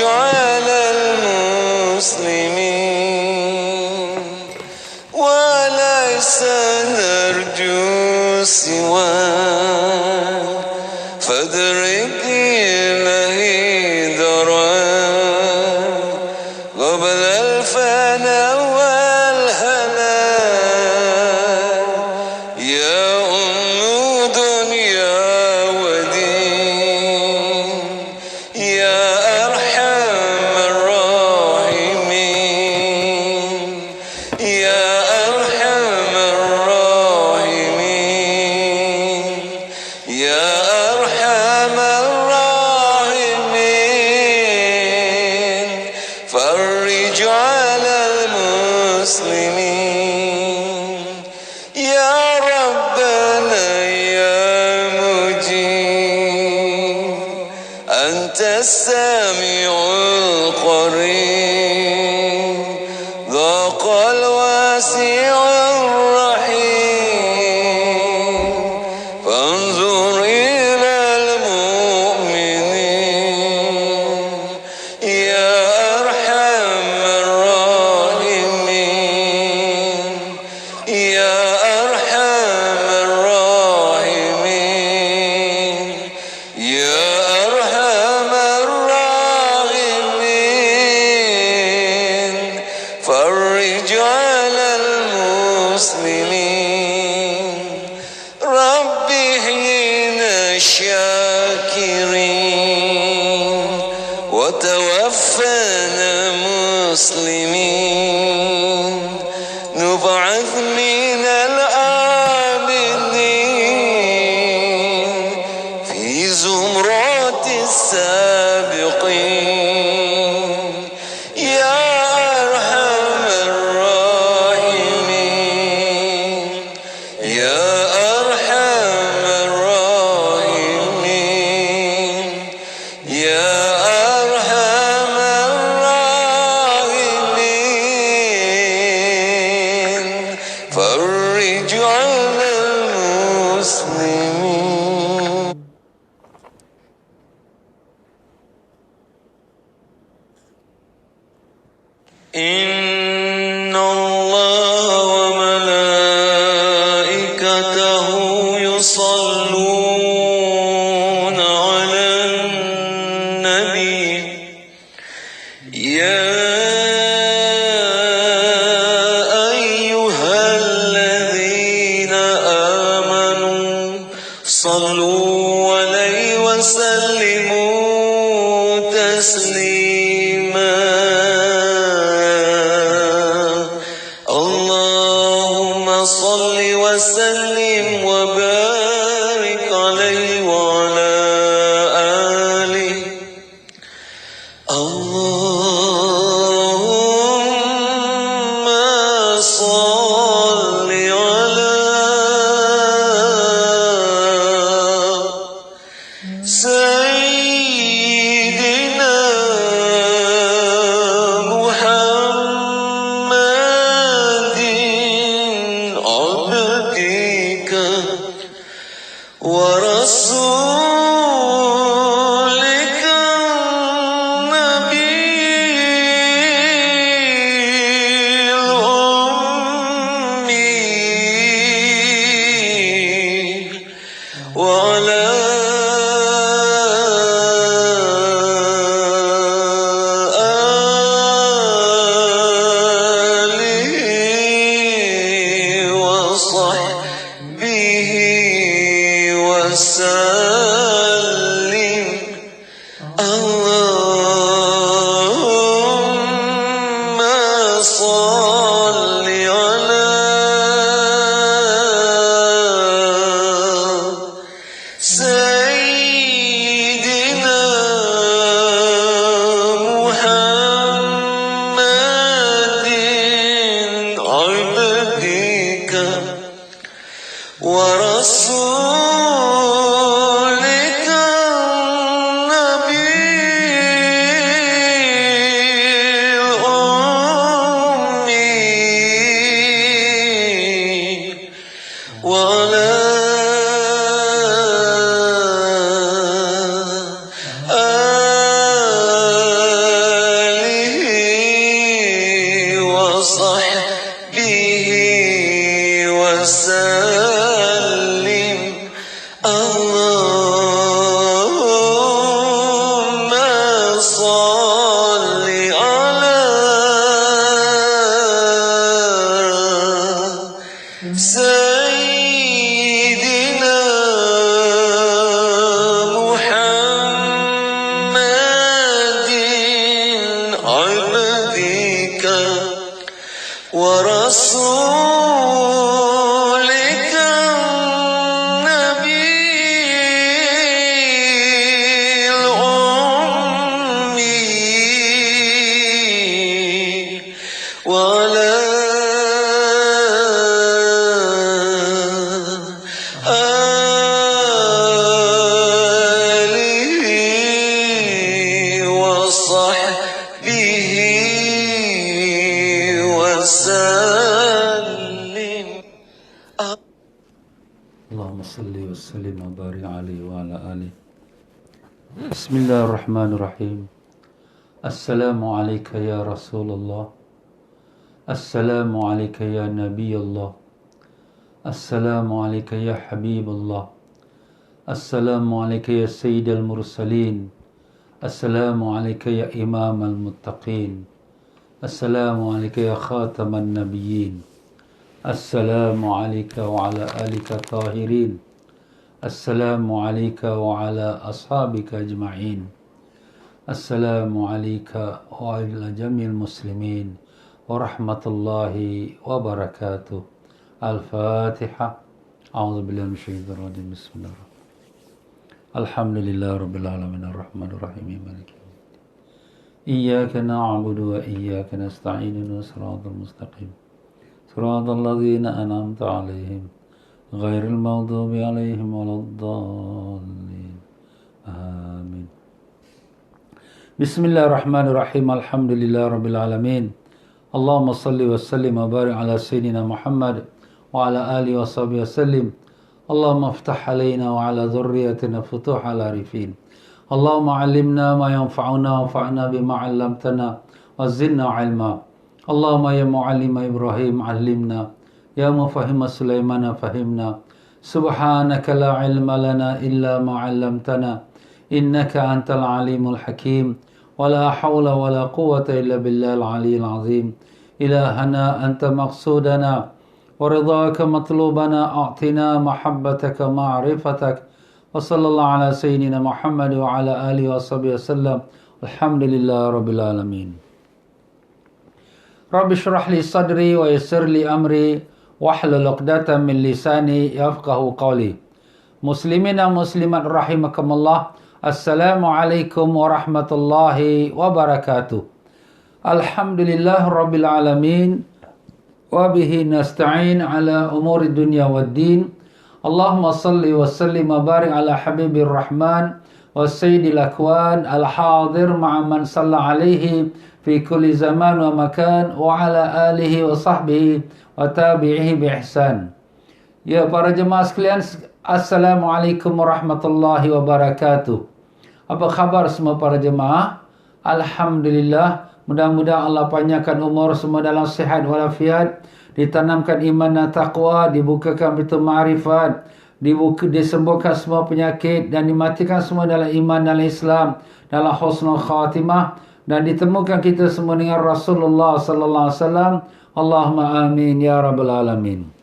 على المسلمين وليس نرجو سواك فادرك إلهي دراك قبل الفناء والهلاك يا أم دنيا ودين يا أرحم الراحمين يا أرحم الراحمين يا أرحم الراحمين فرج على المسلمين يا ربنا يا مجيب أنت السميع القريب ذاق الواسع الرحيم فانظر إلى المؤمنين يا أرحم الراحمين يا أرحم الراحمين يا أرحم الراحمين فرج على المسلمين رب احينا الشاكرين وتوفنا مسلمين نبعث من الآمنين في زمرات السابقين يا أرحم الراحمين يا أرحم الراحمين يا أرحم الراحمين فرج على المسلمين. إن الله وملائكته يصلون على النبي يا أيها الذين آمنوا صلوا عليه وسلموا تسليما اللهم صل وسلم وبارك عليه وعلى آله اللهم صل على سيدنا محمد عبدك ورسولك النبي الأمي وعلى آله وصحبه وسلم اللهم صل على سيدنا محمد عبدك ورسولك النبي الأمي ورسولك النبي الأمي وعلى آله وصحبه وسلم. اللهم صل وسلم وبارك عليه وعلى آله. Bismillahirrahmanirrahim. Assalamu alayka ya Rasulullah. Assalamu alayka ya Nabiyullah. Assalamu alayka ya Habibullah. Assalamu alayka ya Sayyidal Mursalin. Assalamu alayka ya Imam al-Muttaqin. Assalamu alayka ya Khataman Nabiyyin. Assalamu alayka wa ala alika tahirin. Assalamu alayka wa ala ashabika ajma'in. Assalamu alayka wa ala jamil muslimin wa rahmatullahi wa barakatuh. Al-Fatiha. A'udzu billahi minasyaitonir rajim. Bismillahirrahmanirrahim. Alhamdulillahi rabbil alamin arrahmanir rahim maliki yaumiddin. Iyyaka na'budu wa iyyaka nasta'in ihdinas siratal mustaqim. Siratal ladzina an'amta 'alaihim ghairil maghdubi 'alaihim waladdallin. Amin. Bismillahirrahmanirrahim. Alhamdulillahi rabbil alamin. Allahumma salli wa sallim wa barik ala sayyidina Muhammad wa ala alihi wa sahbihi wasallim. Allahumma iftah alaina wa ala dhurriyyatina futuhal arifin. Allahumma 'allimna ma yanfa'una wanfa'na bima 'allamtana wa zidna 'ilma. Allahumma ya mu'allima Ibrahim 'allimna, ya mufahhima Sulaiman fahimna. Subhanaka la 'ilma lana illa ma 'allamtana innaka antal 'alimul hakim. ولا حول ولا قوة إلا بالله العلي العظيم. إلهنا أنت مقصودنا ورضاك مطلوبنا. أعطنا محبتك معرفتك. وصلى الله على سيدنا محمد وعلى آله وصحبه وسلم. الحمد لله رب العالمين. رب اشرح لي صدري ويسر لي أمري واحلل عقدة من لساني يفقه قولي. مسلمين muslimat rahimakumullah. Assalamualaikum warahmatullahi wabarakatuh. Alhamdulillah rabbil alamin. Wabihi nasta'in ala umuri dunya waddin. Allahumma salli wa sallim wa barik ala habibir rahman wa sayyidil akwan al-hadir ma'a man salla alaihi fi kulli zaman wa makan wa ala alihi wa sahbihi wa tabi'ihi bi ihsan. Ya para jemaah sekalian, Assalamualaikum warahmatullahi wabarakatuh. Apa khabar semua para jemaah? Alhamdulillah, mudah-mudahan Allah panjangkan umur semua dalam sihat walafiat, ditanamkan iman dan taqwa, dibukakan pintu ma'rifat, disembuhkan semua penyakit dan dimatikan semua dalam iman dan Islam, dalam husnul khatimah, dan ditemukan kita semua dengan Rasulullah sallallahu alaihi wasallam. Allahumma amin ya rabbal alamin.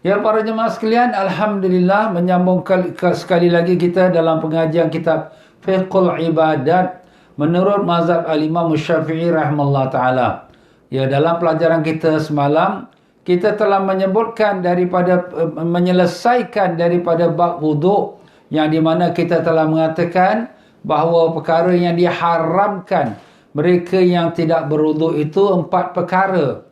Ya para jemaah sekalian, alhamdulillah menyambung sekali lagi kita dalam pengajian kitab Fiqhul Ibadat menurut mazhab al-Imam Syafi'i rahimahullah taala. Ya, dalam pelajaran kita semalam kita telah menyebutkan menyelesaikan daripada bab wuduk, yang di mana kita telah mengatakan bahawa perkara yang diharamkan mereka yang tidak berwuduk itu 4 perkara.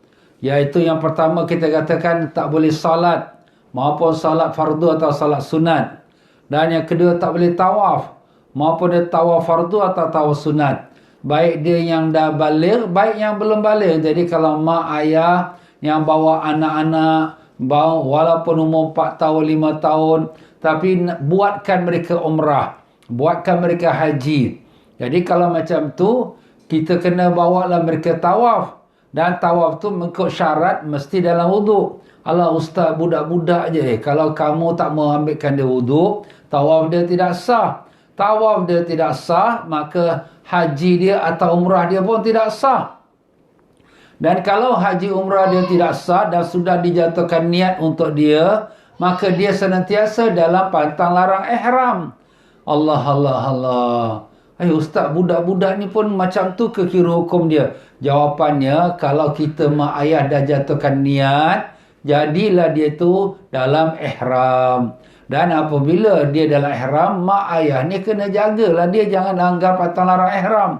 Iaitu yang pertama kita katakan tak boleh salat, maupun salat fardu atau salat sunat. Dan yang kedua tak boleh tawaf, maupun dia tawaf fardu atau tawaf sunat. Baik dia yang dah baligh, baik yang belum baligh. Jadi kalau mak ayah yang bawa anak-anak, walaupun umur 4 tahun, 5 tahun, tapi buatkan mereka umrah, buatkan mereka haji. Jadi kalau macam tu, kita kena bawalah mereka tawaf. Dan tawaf tu mengikut syarat mesti dalam wuduk. Alah ustaz, budak-budak je. Kalau kamu tak mau ambilkan dia wuduk, tawaf dia tidak sah. Tawaf dia tidak sah, maka haji dia atau umrah dia pun tidak sah. Dan kalau haji umrah dia tidak sah dan sudah dijatuhkan niat untuk dia, maka dia senantiasa dalam pantang larang ihram. Allah, Allah, Allah. Ustaz, budak-budak ni pun macam tu ke kira hukum dia? Jawapannya, kalau kita mak ayah dah jatuhkan niat, jadilah dia tu dalam ihram. Dan apabila dia dalam ihram, mak ayah ni kena jagalah dia jangan langgar patang larang ihram.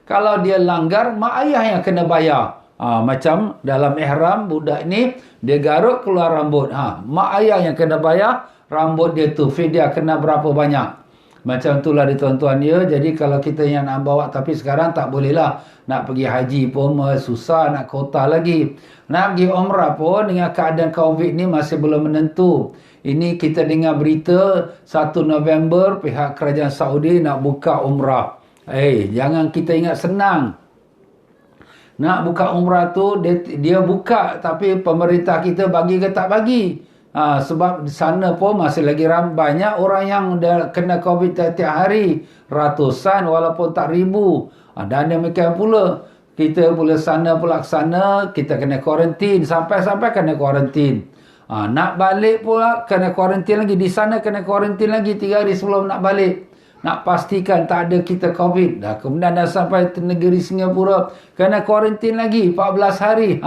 Kalau dia langgar, mak ayah yang kena bayar. Macam dalam ihram, budak ni, dia garuk keluar rambut. Mak ayah yang kena bayar, rambut dia tu. Fidyah kena berapa banyak. Macam itulah dia tuan-tuan ya. Jadi kalau kita yang nak bawa, tapi sekarang tak boleh lah. Nak pergi haji pun susah, nak kota lagi. Nak pergi umrah pun dengan keadaan COVID ni masih belum menentu. Ini kita dengar berita 1 November pihak kerajaan Saudi nak buka umrah. Jangan kita ingat senang. Nak buka umrah tu, dia buka tapi pemerintah kita bagi ke tak bagi. Sebab di sana pun masih lagi banyak orang yang dah kena COVID tiap-tiap hari. Ratusan walaupun tak ribu. Dan demikian pula. Kita pula sana pula ke sana, kita kena kuarantin. Sampai-sampai kena kuarantin. Nak balik pula kena kuarantin lagi. Di sana kena kuarantin lagi 3 hari sebelum nak balik. Nak pastikan tak ada kita COVID. Kemudian dah sampai negeri Singapura, kena kuarantin lagi 14 hari.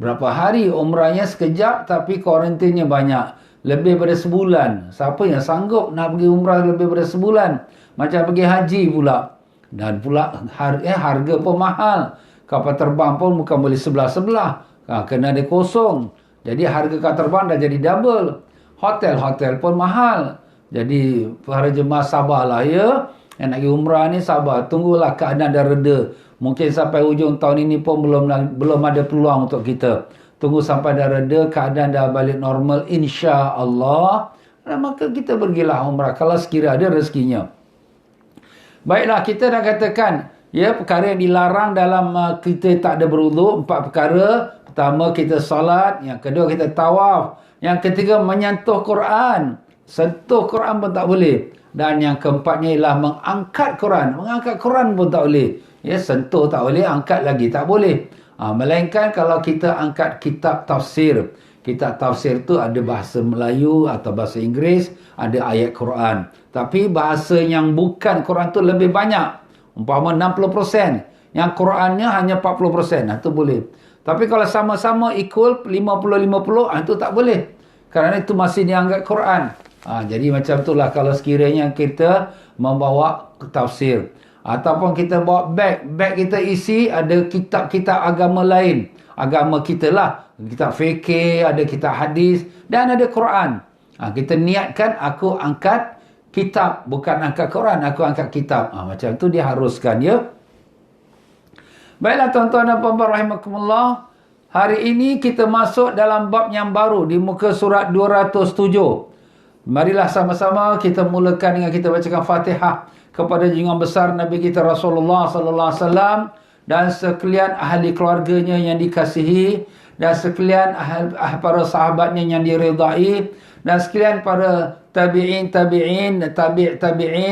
Berapa hari umrahnya sekejap tapi kuarantinnya banyak. Lebih daripada sebulan. Siapa yang sanggup nak pergi umrah lebih daripada sebulan? Macam pergi haji pula. Dan pula harga pun mahal. Kapal terbang pun bukan boleh sebelah-sebelah. Kena ada kosong. Jadi harga kapal terbang dah jadi double. Hotel-hotel pun mahal. Jadi para jemaah sabarlah ya. Yang nak pergi umrah ni sabar. Tunggulah keadaan dah reda. Mungkin sampai hujung tahun ini pun belum ada peluang untuk kita. Tunggu sampai dah reda, keadaan dah balik normal, insya-Allah. Dan maka kita pergilah umrah kalau sekiranya ada rezekinya. Baiklah, kita dah katakan, ya, perkara yang dilarang dalam kita tak ada berwuduk, 4 perkara. Pertama, kita salat. Yang kedua, kita tawaf. Yang ketiga, menyentuh Quran. Sentuh Quran pun tak boleh. Dan yang keempatnya ialah mengangkat Quran. Mengangkat Quran pun tak boleh. Ya, sentuh tak boleh, angkat lagi tak boleh. Melainkan kalau kita angkat kitab tafsir. Kitab tafsir tu ada bahasa Melayu atau bahasa Inggeris, ada ayat Quran. Tapi bahasa yang bukan Quran tu lebih banyak. Umpama 60%. Yang Qurannya hanya 40%. Itu boleh. Tapi kalau sama-sama equal 50-50, itu tak boleh. Kerana itu masih dianggap Quran. Jadi macam itulah kalau sekiranya kita membawa tafsir. Ataupun kita bawa beg. Beg kita isi ada kitab-kitab agama lain. Agama kita lah. Kitab fikir, ada kitab hadis. Dan ada Quran. Kita niatkan aku angkat kitab. Bukan angkat Quran, aku angkat kitab. Macam tu diharuskan ya. Baiklah tuan-tuan dan puan-puan rahimakumullah. Hari ini kita masuk dalam bab yang baru. Di muka surat 207. Marilah sama-sama kita mulakan dengan kita bacakan Fatihah kepada junjungan besar Nabi kita Rasulullah sallallahu alaihi wasallam dan sekalian ahli keluarganya yang dikasihi dan sekalian para sahabatnya yang diridai dan sekalian para tabi'in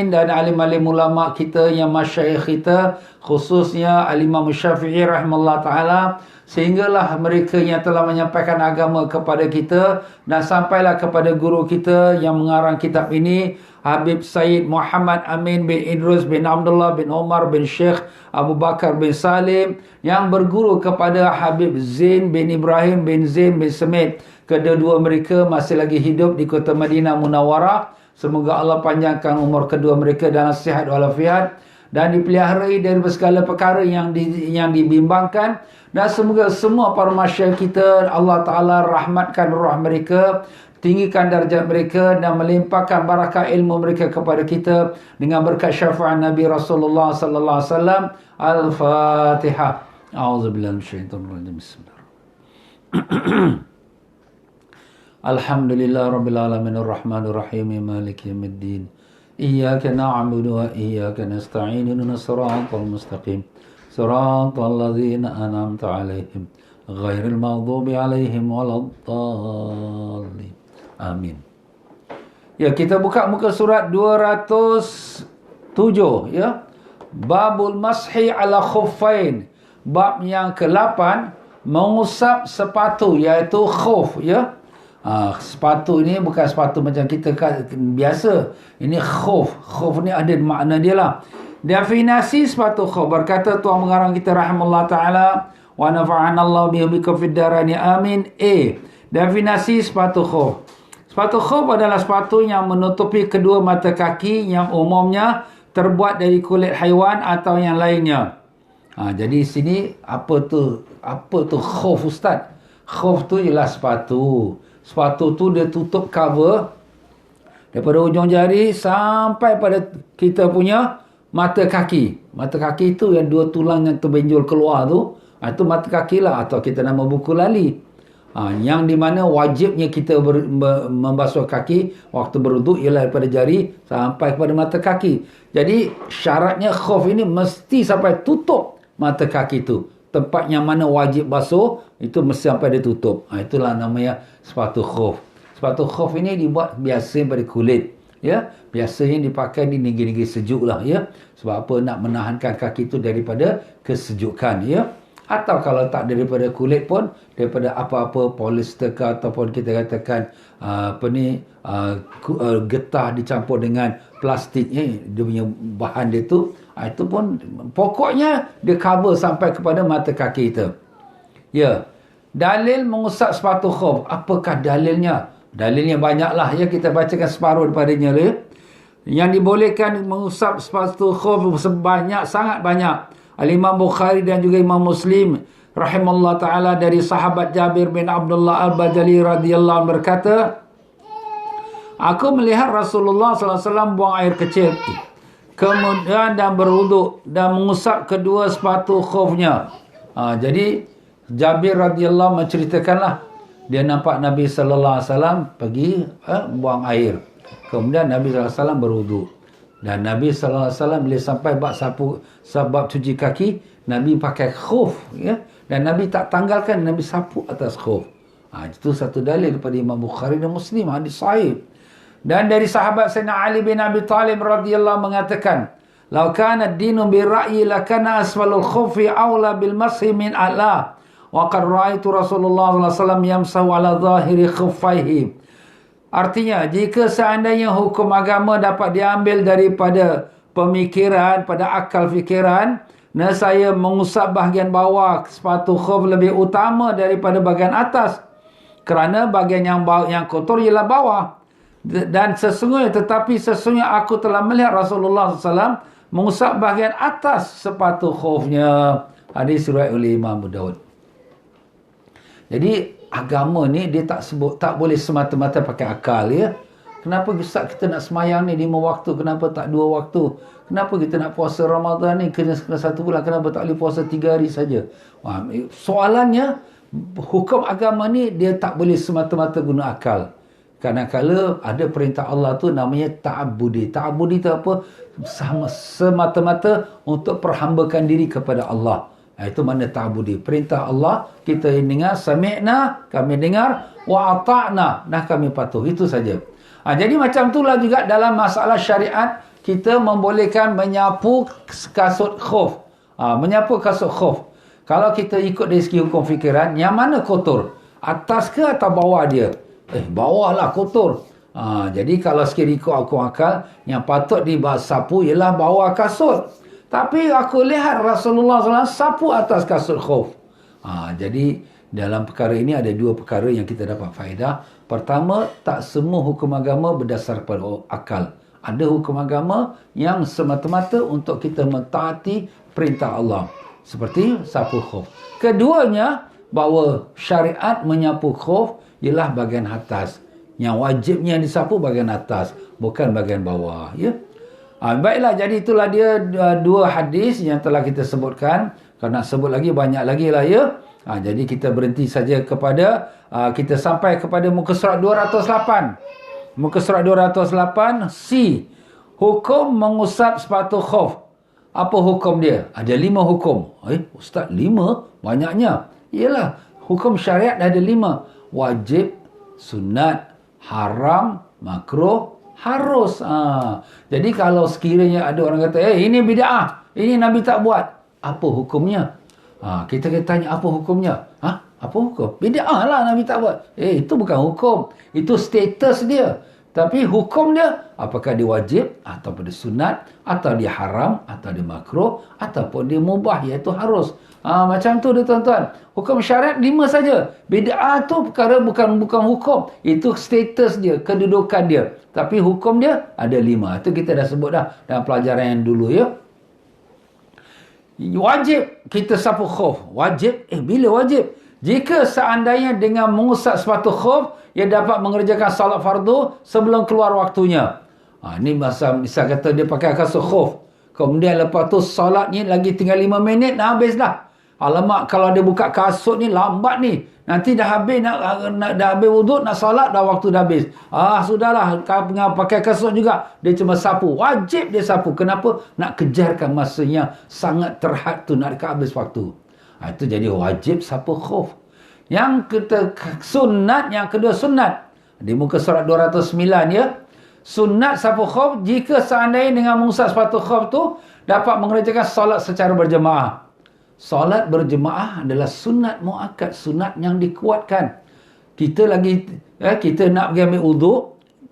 dan alim-alim ulama kita yang masyayikh kita, khususnya Al-Imam Syafi'i rahimahullah ta'ala, sehinggalah mereka yang telah menyampaikan agama kepada kita dan sampailah kepada guru kita yang mengarang kitab ini, Habib Said Muhammad Amin bin Idrus bin Abdullah bin Omar bin Sheikh Abu Bakar bin Salim, yang berguru kepada Habib Zain bin Ibrahim bin Zain bin Semit. Kedua-dua mereka masih lagi hidup di kota Madinah Munawwarah. Semoga Allah panjangkan umur kedua mereka dalam sihat walafiat dan dipeliharai dari segala perkara yang dibimbangkan. Dan semoga semua para masyayikh kita, Allah Ta'ala rahmatkan roh mereka, tinggikan darjat mereka dan melimpahkan barakah ilmu mereka kepada kita dengan berkat syafaat Nabi Rasulullah sallallahu alaihi wasallam. Al-Fatihah. A'udzubillahi minasyaitonir rajim. Bismillahirrahmanirrahim. Alhamdulillah rabbil alamin arrahmanir rahim maliki yaumiddin. Iyyaka na'budu wa iyyaka nasta'in ihdinas siratal mustaqim. Siratal ladzina an'amta 'alaihim ghairil maghdubi 'alaihim waladdallin. Amin. Ya, kita buka muka surat 207 ya. Babul mashi ala khuffain. Bab yang ke-8, mengusap sepatu, iaitu khuf ya. Sepatu ini bukan sepatu macam kita biasa. Ini khuf. Khuf ni ada makna dia lah. Definasi sepatu khuf. Berkata Tuan Pengarang kita rahimahullah ta'ala, wa nafa'anallahu bihubikum fid darani amin. Definasi sepatu khuf. Sepatu khuf adalah sepatu yang menutupi kedua mata kaki yang umumnya terbuat dari kulit haiwan atau yang lainnya. Jadi sini apa tu khuf ustaz? Khuf tu ialah sepatu. Sepatu tu dia tutup cover daripada ujung jari sampai pada kita punya mata kaki. Mata kaki tu yang dua tulang yang terbenjol keluar tu, itu mata kaki lah, atau kita nama buku lali. Yang di mana wajibnya kita membasuh kaki waktu berwuduk ialah daripada jari sampai kepada mata kaki. Jadi syaratnya khuf ini mesti sampai tutup mata kaki tu. Tempat yang mana wajib basuh itu mesti sampai dia tutup. Itulah namanya sepatu khuf. Sepatu khuf ini dibuat biasa daripada kulit. Ya, biasanya dipakai di negeri-negeri sejuk lah, ya. Sebab apa? Nak menahankan kaki itu daripada kesejukan, ya. Atau kalau tak daripada kulit pun, daripada apa-apa polyester ke, ataupun kita katakan getah dicampur dengan plastik, dia punya bahan dia tu, itu pun pokoknya dia cover sampai kepada mata kaki kita. Ya. Dalil mengusap sepatu khuf. Apakah dalilnya? Dalilnya banyaklah, ya. Kita bacakan separuh daripadanya, ya. Yang dibolehkan mengusap sepatu khuf sebanyak, sangat banyak. Al-Imam Bukhari dan juga Imam Muslim rahimahullah ta'ala dari sahabat Jabir bin Abdullah Al-Bajali radhiyallahu anhu berkata, aku melihat Rasulullah SAW buang air kecil, kemudian dan berwuduk dan mengusap kedua sepatu khufnya. Jadi Jabir radhiyallahu menceritakanlah, dia nampak Nabi SAW pergi buang air. Kemudian Nabi SAW berwuduk. Dan Nabi SAW bila sampai bab cuci kaki, Nabi pakai khuf, ya. Dan Nabi tak tanggalkan, Nabi sapu atas khuf. Itu satu dalil daripada Imam Bukhari dan Muslim, hadis sahih. Dan dari sahabat Sayyidina Ali bin Abi Talib radhiyallahu mengatakan, "Lau kana ad-dinu bi ra'yi lakana asfalul khufi aula bil mashi min a'la. Wa qad ra'aitu Rasulullah sallallahu alaihi wasallam yamsahu ala zahiri khuffaihi." Artinya, jika seandainya hukum agama dapat diambil daripada pemikiran, pada akal fikiran, saya mengusap bahagian bawah sepatu khuf lebih utama daripada bahagian atas. Kerana bahagian yang kotor ialah bawah. Dan sesungguhnya aku telah melihat Rasulullah SAW mengusap bahagian atas sepatu khufnya. Hadis riwayat oleh Imam Abu Daud. Jadi agama ni dia tak boleh semata-mata pakai akal, ya. Kenapa Ustaz kita nak semayang ni 5 waktu, kenapa tak 2 waktu? Kenapa kita nak puasa Ramadan ni kena 1 bulan, kenapa tak boleh puasa 3 hari saja? Soalannya, hukum agama ni dia tak boleh semata-mata guna akal. Kadang-kadang ada perintah Allah tu namanya ta'abbudi. Ta'abbudi tu apa? Semata-mata untuk perhambakan diri kepada Allah. Itu mana ta'budi. Perintah Allah, kita dengar, sami'na, kami dengar, wa ata'na, kami patuh. Itu saja. Jadi macam itulah juga dalam masalah syariat, kita membolehkan menyapu kasut khuf. Menyapu kasut khuf. Kalau kita ikut dari segi hukum fikiran, yang mana kotor? Atas ke atau bawah dia? Bawah lah kotor. Jadi kalau sekiranya ikut hukum akal, yang patut disapu ialah bawah kasut. Tapi aku lihat Rasulullah SAW sapu atas kasut khuf. Jadi dalam perkara ini ada 2 perkara yang kita dapat faedah. Pertama, tak semua hukum agama berdasar pada akal. Ada hukum agama yang semata-mata untuk kita mentaati perintah Allah. Seperti sapu khuf. Keduanya, bahawa syariat menyapu khuf ialah bahagian atas. Yang wajibnya disapu bahagian atas, bukan bahagian bawah, ya. Baiklah, jadi itulah dia 2 hadis yang telah kita sebutkan. Kalau nak sebut lagi, banyak lagi lah, ya. Jadi kita berhenti saja kepada, kita sampai kepada muka surat 208. Muka surat 208, C. Hukum mengusap sepatu khuf. Apa hukum dia? Ada 5 hukum. Ustaz, 5? Banyaknya. Ialah, hukum syariat ada 5. Wajib, sunat, haram, makruh, harus. Jadi kalau sekiranya ada orang kata, ini bid'ah, ini Nabi tak buat, apa hukumnya? Kita tanya apa hukumnya? Apa hukum? Bid'ah lah Nabi tak buat. Itu bukan hukum, itu status dia. Tapi hukum dia, apakah dia wajib, ataupun dia sunat, atau dia haram, atau dia makruh, ataupun dia mubah, iaitu harus. Macam tu dia tuan-tuan. Hukum syariat 5 saja. Bid'ah tu perkara bukan hukum. Itu status dia, kedudukan dia. Tapi hukum dia ada 5. Itu kita dah sebut dah dalam pelajaran yang dulu ya. Wajib kita sapu khuf. Wajib? Bila wajib? Jika seandainya dengan mengusap sepatu khuf, ia dapat mengerjakan salat fardu sebelum keluar waktunya. Ni misal kata dia pakai kasut khuf. Kemudian lepas tu salat ni lagi tinggal 5 minit, dah habis dah. Alamak, kalau dia buka kasut ni lambat ni. Nanti dah habis dah habis wuduk, nak salat, dah waktu dah habis. Sudahlah, pakai kasut juga. Dia cuma sapu. Wajib dia sapu. Kenapa? Nak kejarkan masa yang sangat terhad tu, nak dekat habis waktu. Itu jadi wajib sapu khuf. Yang sunat, yang kedua sunat. Di muka surat 209 ya. Sunat sapu khuf, jika seandainya dengan mengusap sepatu khuf tu dapat mengerjakan solat secara berjemaah. Solat berjemaah adalah sunat muakkad, sunat yang dikuatkan. Kita nak pergi ambil uduk,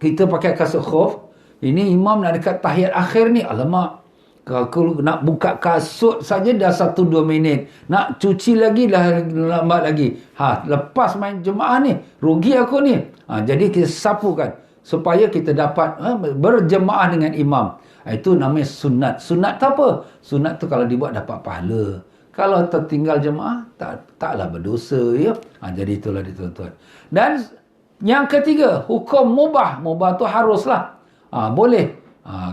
kita pakai kasut khuf. Ini imam nak dekat tahiyat akhir ni, alamak. Kalau nak buka kasut saja dah 1-2 minit. Nak cuci lagi dah lambat lagi. Lepas main jemaah ni, rugi aku ni. Jadi kita sapukan supaya kita dapat berjemaah dengan imam. Itu namanya sunat. Sunat tu apa? Sunat tu kalau dibuat dapat pahala. Kalau tertinggal jemaah, taklah berdosa. Ya? Jadi itulah dia tuan-tuan. Dan yang ketiga, hukum mubah. Mubah tu haruslah. Boleh.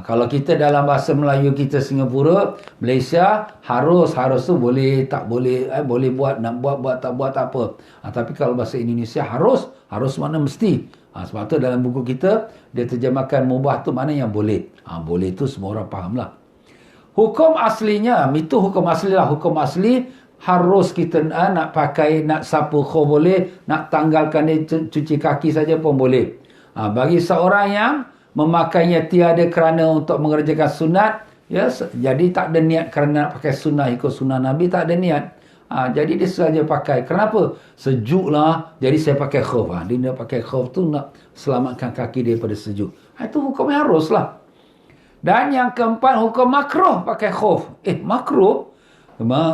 Kalau kita dalam bahasa Melayu kita Singapura, Malaysia, harus tu boleh, tak boleh. Boleh buat, nak buat, tak buat, tak apa. Tapi kalau bahasa Indonesia, harus mana mesti. Sebab tu dalam buku kita, dia terjemahkan mubah tu mana yang boleh. Boleh tu semua orang faham lah. Hukum aslinya, itu hukum asli lah. Hukum asli, harus kita nak pakai, nak sapu khuf boleh, nak tanggalkan dia, cuci kaki saja pun boleh. Bagi seorang yang memakainya tiada kerana untuk mengerjakan sunat, ya, jadi tak ada niat kerana nak pakai sunat, ikut sunat Nabi, tak ada niat. Jadi dia saja pakai. Kenapa? Sejuk lah, jadi saya pakai khuf. Dia pakai khuf tu nak selamatkan kaki daripada sejuk. Itu hukumnya harus lah. Dan yang keempat, hukum makruh pakai khuf. Makruh?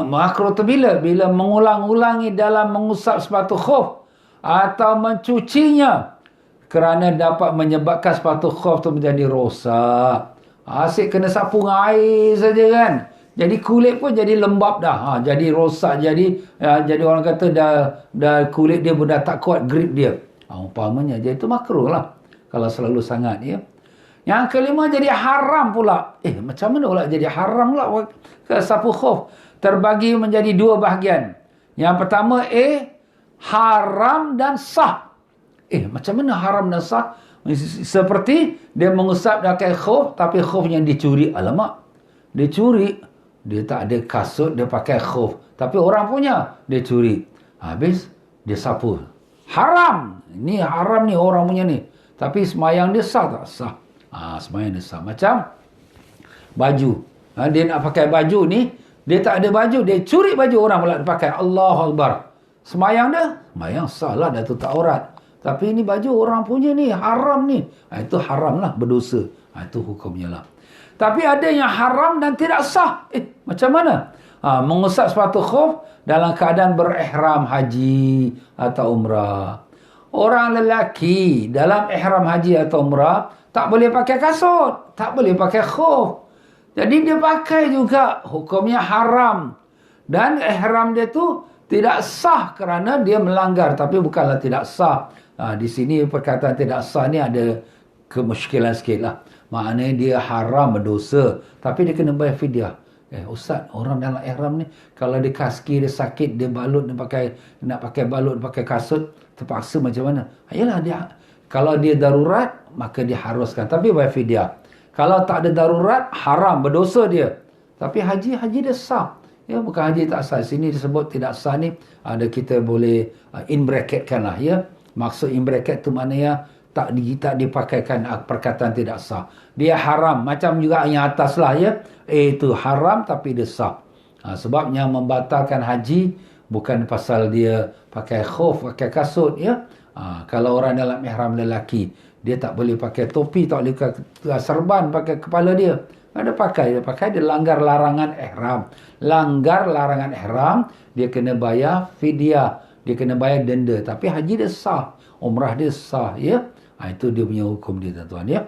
Makruh tu bila? Bila mengulang-ulangi dalam mengusap sepatu khuf atau mencucinya kerana dapat menyebabkan sepatu khuf tu menjadi rosak. Asyik kena sapu dengan air saja kan. Jadi kulit pun jadi lembab dah. Jadi rosak, jadi orang kata dah kulit dia pun dah tak kuat grip dia. Umpamanya, jadi itu makruh lah. Kalau selalu sangat ya. Yang kelima jadi haram pula. Macam mana pula jadi haram pula ke sapu khuf? Terbagi menjadi 2 bahagian. Yang pertama haram dan sah. Macam mana haram dan sah? Seperti dia mengusap pakai khuf, tapi khufnya dicuri. Alamak, dia curi. Dia tak ada kasut, dia pakai khuf. Tapi orang punya, dia curi. Habis, dia sapu. Haram. Ini haram ni orang punya ni. Tapi semayang dia sah tak? Sah. Semayang dia sah. Macam baju. Dia nak pakai baju ni, dia tak ada baju, dia curi baju orang pula dia pakai. Allahu Akbar. Semayang dia? Semayang sah lah, dah tutup aurat. Tapi ini baju orang punya ni, haram ni. Itu haram lah, berdosa. Itu hukumnya lah. Tapi ada yang haram dan tidak sah. Macam mana? Mengusap sepatu khuf dalam keadaan berihram haji atau umrah. Orang lelaki dalam ihram haji atau umrah tak boleh pakai kasut, tak boleh pakai khuf. Jadi dia pakai juga, hukumnya haram. Dan ihram dia tu tidak sah kerana dia melanggar, tapi bukanlah tidak sah. Di sini perkataan tidak sah ni ada kemusykilan sikit lah. Maknanya dia haram, berdosa, tapi dia kena bayar fidyah. Ustaz, orang dalam ihram ni kalau dia kaki dia sakit, dia balut, nak pakai balut, dia pakai kasut, terpaksa macam mana? Yalah, kalau dia darurat, maka dia haruskan, tapi bayar fidyah. Kalau tak ada darurat, haram, berdosa dia. Tapi haji dia sah. Ya, bukan haji tak sah. Sini disebut tidak sah ni, ada kita boleh in bracket kan lah ya. Maksud in bracket tu maknanya tak dipakaikan perkataan tidak sah. Dia haram, macam juga yang atas lah ya. Itu haram tapi dia sah. Sebab yang membatalkan haji bukan pasal dia pakai khuf, pakai kasut ya. Kalau orang dalam ihram lelaki, Dia tak boleh pakai topi, tak boleh pakai serban pakai kepala dia. Dia pakai, dia langgar larangan ihram. Langgar larangan ihram, dia kena bayar fidyah. Dia kena bayar denda. Tapi haji dia sah. Umrah dia sah, ya. Itu dia punya hukum dia, tuan-tuan, ya.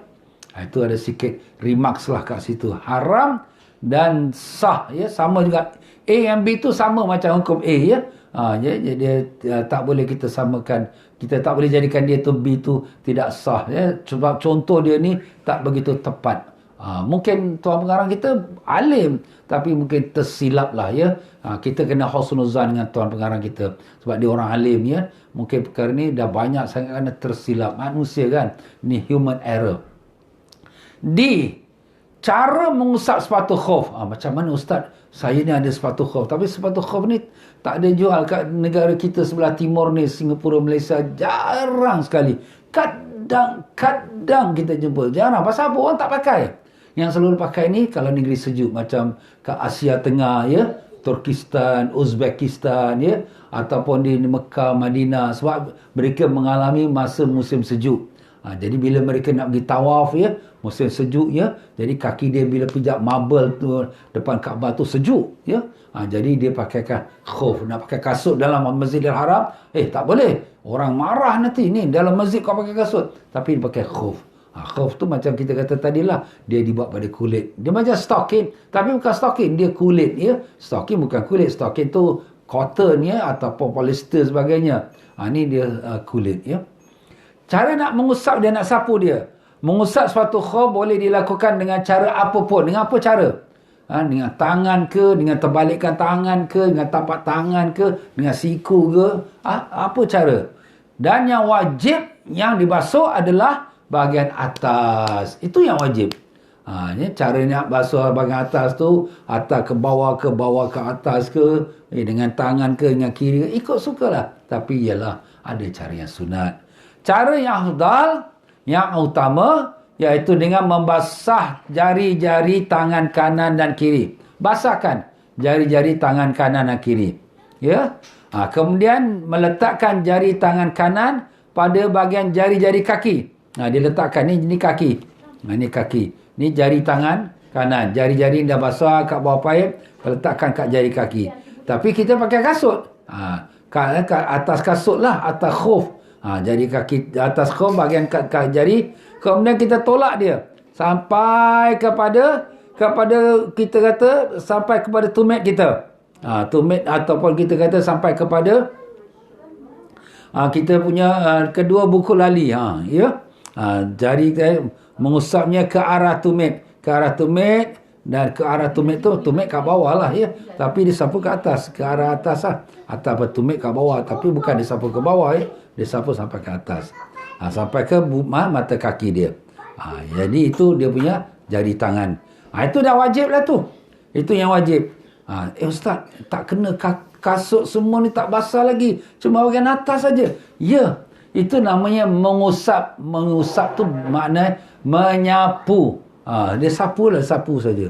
Itu ada sikit remarks lah kat situ. Haram dan sah, ya. Sama juga. A dan B tu sama macam hukum A, ya. Jadi dia tak boleh kita samakan. Kita tak boleh jadikan dia tu B tu tidak sah, ya. Sebab contoh dia ni tak begitu tepat. Mungkin tuan pengarang kita alim, tapi mungkin tersilap lah, ya. Kita kena husnuzan dengan tuan pengarang kita. Sebab dia orang alim, ya. Mungkin perkara ni dah banyak sangat kena tersilap. Manusia kan. Ni human error. D. Cara mengusap sepatu khuf. Macam mana Ustaz? Saya ni ada sepatu khuf. Tapi sepatu khuf ni tak ada jual kat negara kita sebelah timur ni. Singapura, Malaysia. Jarang sekali. Kadang kita jumpa. Jarang. Pasal apa orang tak pakai? Yang selalu pakai ni kalau negeri sejuk. Macam kat Asia Tengah, ya. Turkistan, Uzbekistan, ya. Ataupun di Mekah, Madinah. Sebab mereka mengalami masa musim sejuk. Jadi bila mereka nak pergi tawaf, ya, musim sejuk, ya. Jadi kaki dia bila pijak marble tu depan Kaabah tu sejuk, ya. Jadi dia pakaikan khuf. Nak pakai kasut dalam Masjidil Haram, tak boleh. Orang marah nanti. Ni dalam masjid kau pakai kasut. Tapi dia pakai khuf. Khuf tu macam kita kata tadilah, dia dibuat pada kulit. Dia macam stocking, tapi bukan stocking, dia kulit, ya. Stocking bukan kulit, stocking tu cotton, ya, ataupun polyester sebagainya. Ni dia kulit, ya. Cara nak mengusap dia, nak sapu dia. Mengusap sepatu khuf boleh dilakukan dengan cara apapun. Dengan apa cara? Dengan tangan ke, dengan terbalikkan tangan ke, dengan tapak tangan ke, dengan siku ke. Apa cara? Dan yang wajib yang dibasuh adalah bahagian atas. Itu yang wajib. Cara nak basuh bahagian atas tu, atas ke bawah ke atas ke, dengan tangan ke, dengan kiri ke, ikut sukalah. Tapi ialah ada cara yang sunat. Cara yang afdal, yang utama, iaitu dengan membasah jari-jari tangan kanan dan kiri. Basahkan jari-jari tangan kanan dan kiri. Ya. Kemudian meletakkan jari tangan kanan pada bahagian jari-jari kaki. Dia letakkan ni kaki. Ni kaki. Ni jari tangan kanan. Jari-jari dah basah kat bawah paip, letakkan kat jari kaki. Tapi kita pakai kasut. Kat atas kasut lah, atas khuf. Jari kaki atas khuf, bahagian kat jari. Kemudian kita tolak dia sampai kepada kita kata sampai kepada tumit kita. Tumit ataupun kita kata sampai kepada kita punya kedua buku lali. Ya. Jari mengusapnya ke arah tumit. Dan ke arah tumit tu, tumit kat bawah lah, ya. Tapi disapu ke atas, ke arah atas lah. Atau tumit kat bawah, tapi bukan disapu ke bawah, ya. Disapu sampai ke atas. Sampai ke mata kaki dia. Jadi itu dia punya jari tangan. Itu dah wajib lah tu. Itu yang wajib. Ustaz, tak kena kasut semua ni tak basah lagi. Cuma bahagian atas saja. Ya, itu namanya mengusap. Mengusap tu maknanya menyapu. Dia sapu saja.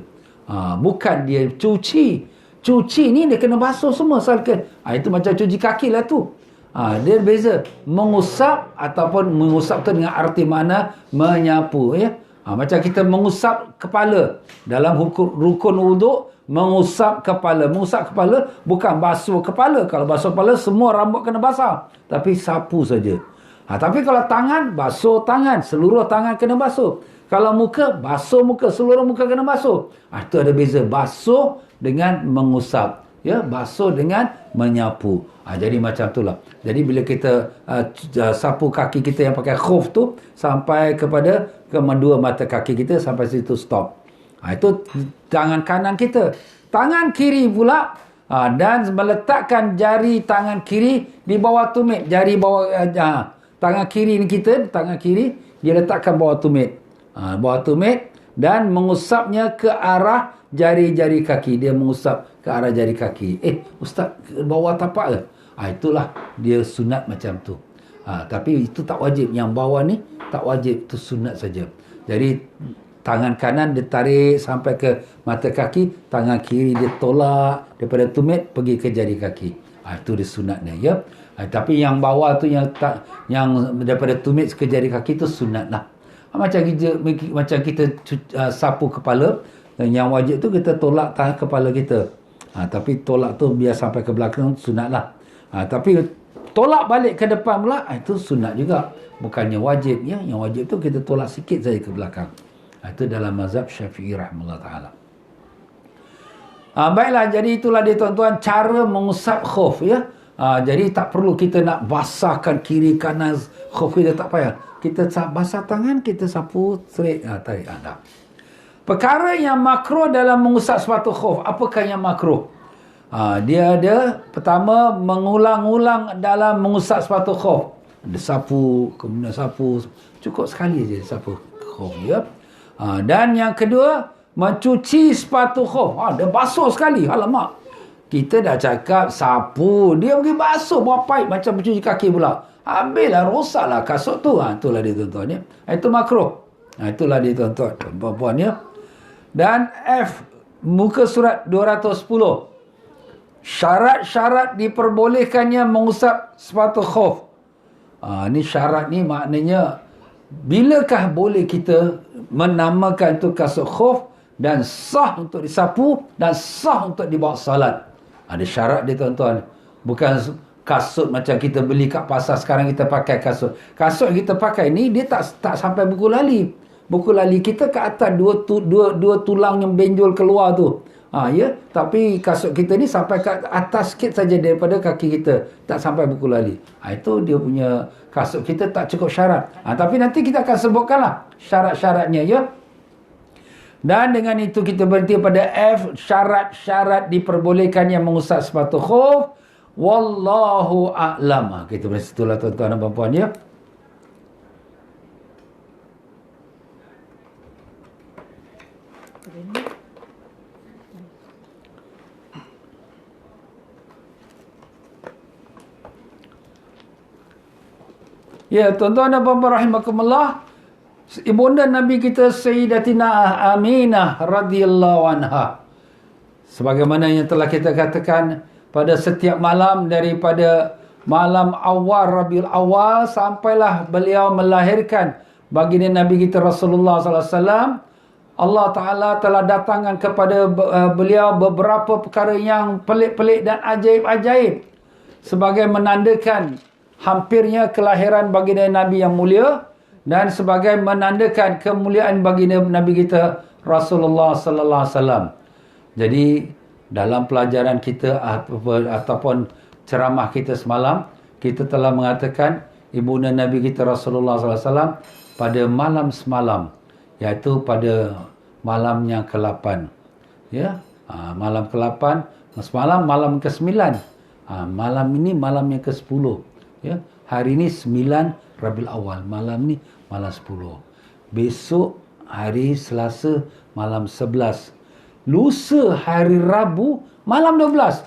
Bukan dia cuci. Cuci ni dia kena basuh semua. Itu macam cuci kaki lah tu. Dia beza. Mengusap ataupun mengusap tu dengan arti mana menyapu, ya. Macam kita mengusap kepala. Dalam rukun wuduk, mengusap kepala. Mengusap kepala bukan basuh kepala. Kalau basuh kepala, semua rambut kena basah. Tapi sapu saja. Tapi kalau tangan, basuh tangan. Seluruh tangan kena basuh. Kalau muka, basuh muka. Seluruh muka kena basuh. Itu ada beza. Basuh dengan mengusap. Ya, basuh dengan menyapu. Jadi macam itulah. Jadi bila kita sapu kaki kita yang pakai khuf tu sampai kepada kedua mata kaki kita, sampai situ stop. Itu tangan kanan kita. Tangan kiri pula dan meletakkan jari tangan kiri di bawah tumit. Jari bawah tangan kiri ni kita, tangan kiri dia letakkan bawah tumit. Bawah tumit dan mengusapnya ke arah jari-jari kaki. Dia mengusap ke arah jari kaki. Ustaz, bawah tapak ke? Itulah dia sunat macam tu. Tapi itu tak wajib. Yang bawah ni tak wajib. Itu sunat saja. Jadi tangan kanan dia tarik sampai ke mata kaki, tangan kiri dia tolak daripada tumit pergi ke jari kaki. Itu dia sunatnya, ya. Tapi yang bawah tu yang daripada tumit ke jari kaki tu sunat lah. Macam kita sapu kepala, yang wajib tu kita tolak tangan kepala kita. Tapi tolak tu biar sampai ke belakang, sunat lah. Tapi tolak balik ke depan pula, itu sunat juga. Bukannya wajib, ya. Yang wajib tu kita tolak sikit saja ke belakang. Itu dalam mazhab Syafi'i rahimahullah ta'ala. Baiklah, jadi itulah dia tuan-tuan cara mengusap khuf, ya. Jadi tak perlu kita nak basahkan kiri kanan khuf kita, tak payah. Kita basah tangan, kita sapu straight, tarik. Dah. Perkara yang makruh dalam mengusap sepatu khuf, apakah yang makruh? Dia ada, pertama, mengulang-ulang dalam mengusap sepatu khuf. Dia sapu, kemudian sapu, cukup sekali saja sapu khuf, ya. Dan yang kedua, mencuci sepatu khuf. Dia basuh sekali, alamak. Kita dah cakap sapu, dia pergi basuh, buat paip macam mencuci kaki pula. Habislah, rosaklah kasut tu. Itulah dia tuan-tuan, ya. Itu makruh. Itulah dia tuan-tuan, puan-puan, ya. Dan F, muka surat 210. Syarat-syarat diperbolehkannya mengusap sepatu khuf. Ni syarat ni maknanya, bilakah boleh kita menamakan itu kasut khuf dan sah untuk disapu dan sah untuk dibawa salat. Ada syarat dia tuan-tuan. Bukan kasut macam kita beli kat pasar sekarang kita pakai kasut. Kasut yang kita pakai ni dia tak sampai buku lali. Buku lali kita ke atas dua tulang yang benjol keluar tu. Ya, tapi kasut kita ni sampai ke atas sikit saja daripada kaki kita, tak sampai buku lali. Itu dia punya kasut kita tak cukup syarat. Tapi nanti kita akan sebutkanlah syarat-syaratnya, ya. Dan dengan itu kita berhenti pada F, syarat-syarat diperbolehkannya mengusap sepatu khuf. Wallahu a'lam. Kita berhenti situlah tuan-tuan dan puan-puan, ya. Ya, tuan-tuan dan puan-puan rahimakumullah, ibunda Nabi kita Sayyidatina Aminah radhiyallahu anha, sebagaimana yang telah kita katakan, pada setiap malam daripada malam awal Rabiul Awal sampailah beliau melahirkan baginda Nabi kita Rasulullah sallallahu alaihi wasallam, Allah Ta'ala telah datangkan kepada beliau beberapa perkara yang pelik-pelik dan ajaib-ajaib sebagai menandakan hampirnya kelahiran baginda Nabi yang mulia dan sebagai menandakan kemuliaan baginda Nabi kita Rasulullah sallallahu alaihi wasallam. Jadi dalam pelajaran kita ataupun ceramah kita semalam, kita telah mengatakan ibunda Nabi kita Rasulullah sallallahu alaihi wasallam pada malam semalam, iaitu pada malam yang ke-8. Ya, malam ke-8, semalam malam ke-9. Malam ini malam yang ke-10. Ya, hari ini 9 Rabiul Awal, malam ni malam 10. Besok hari Selasa malam 11. Lusa hari Rabu malam 12.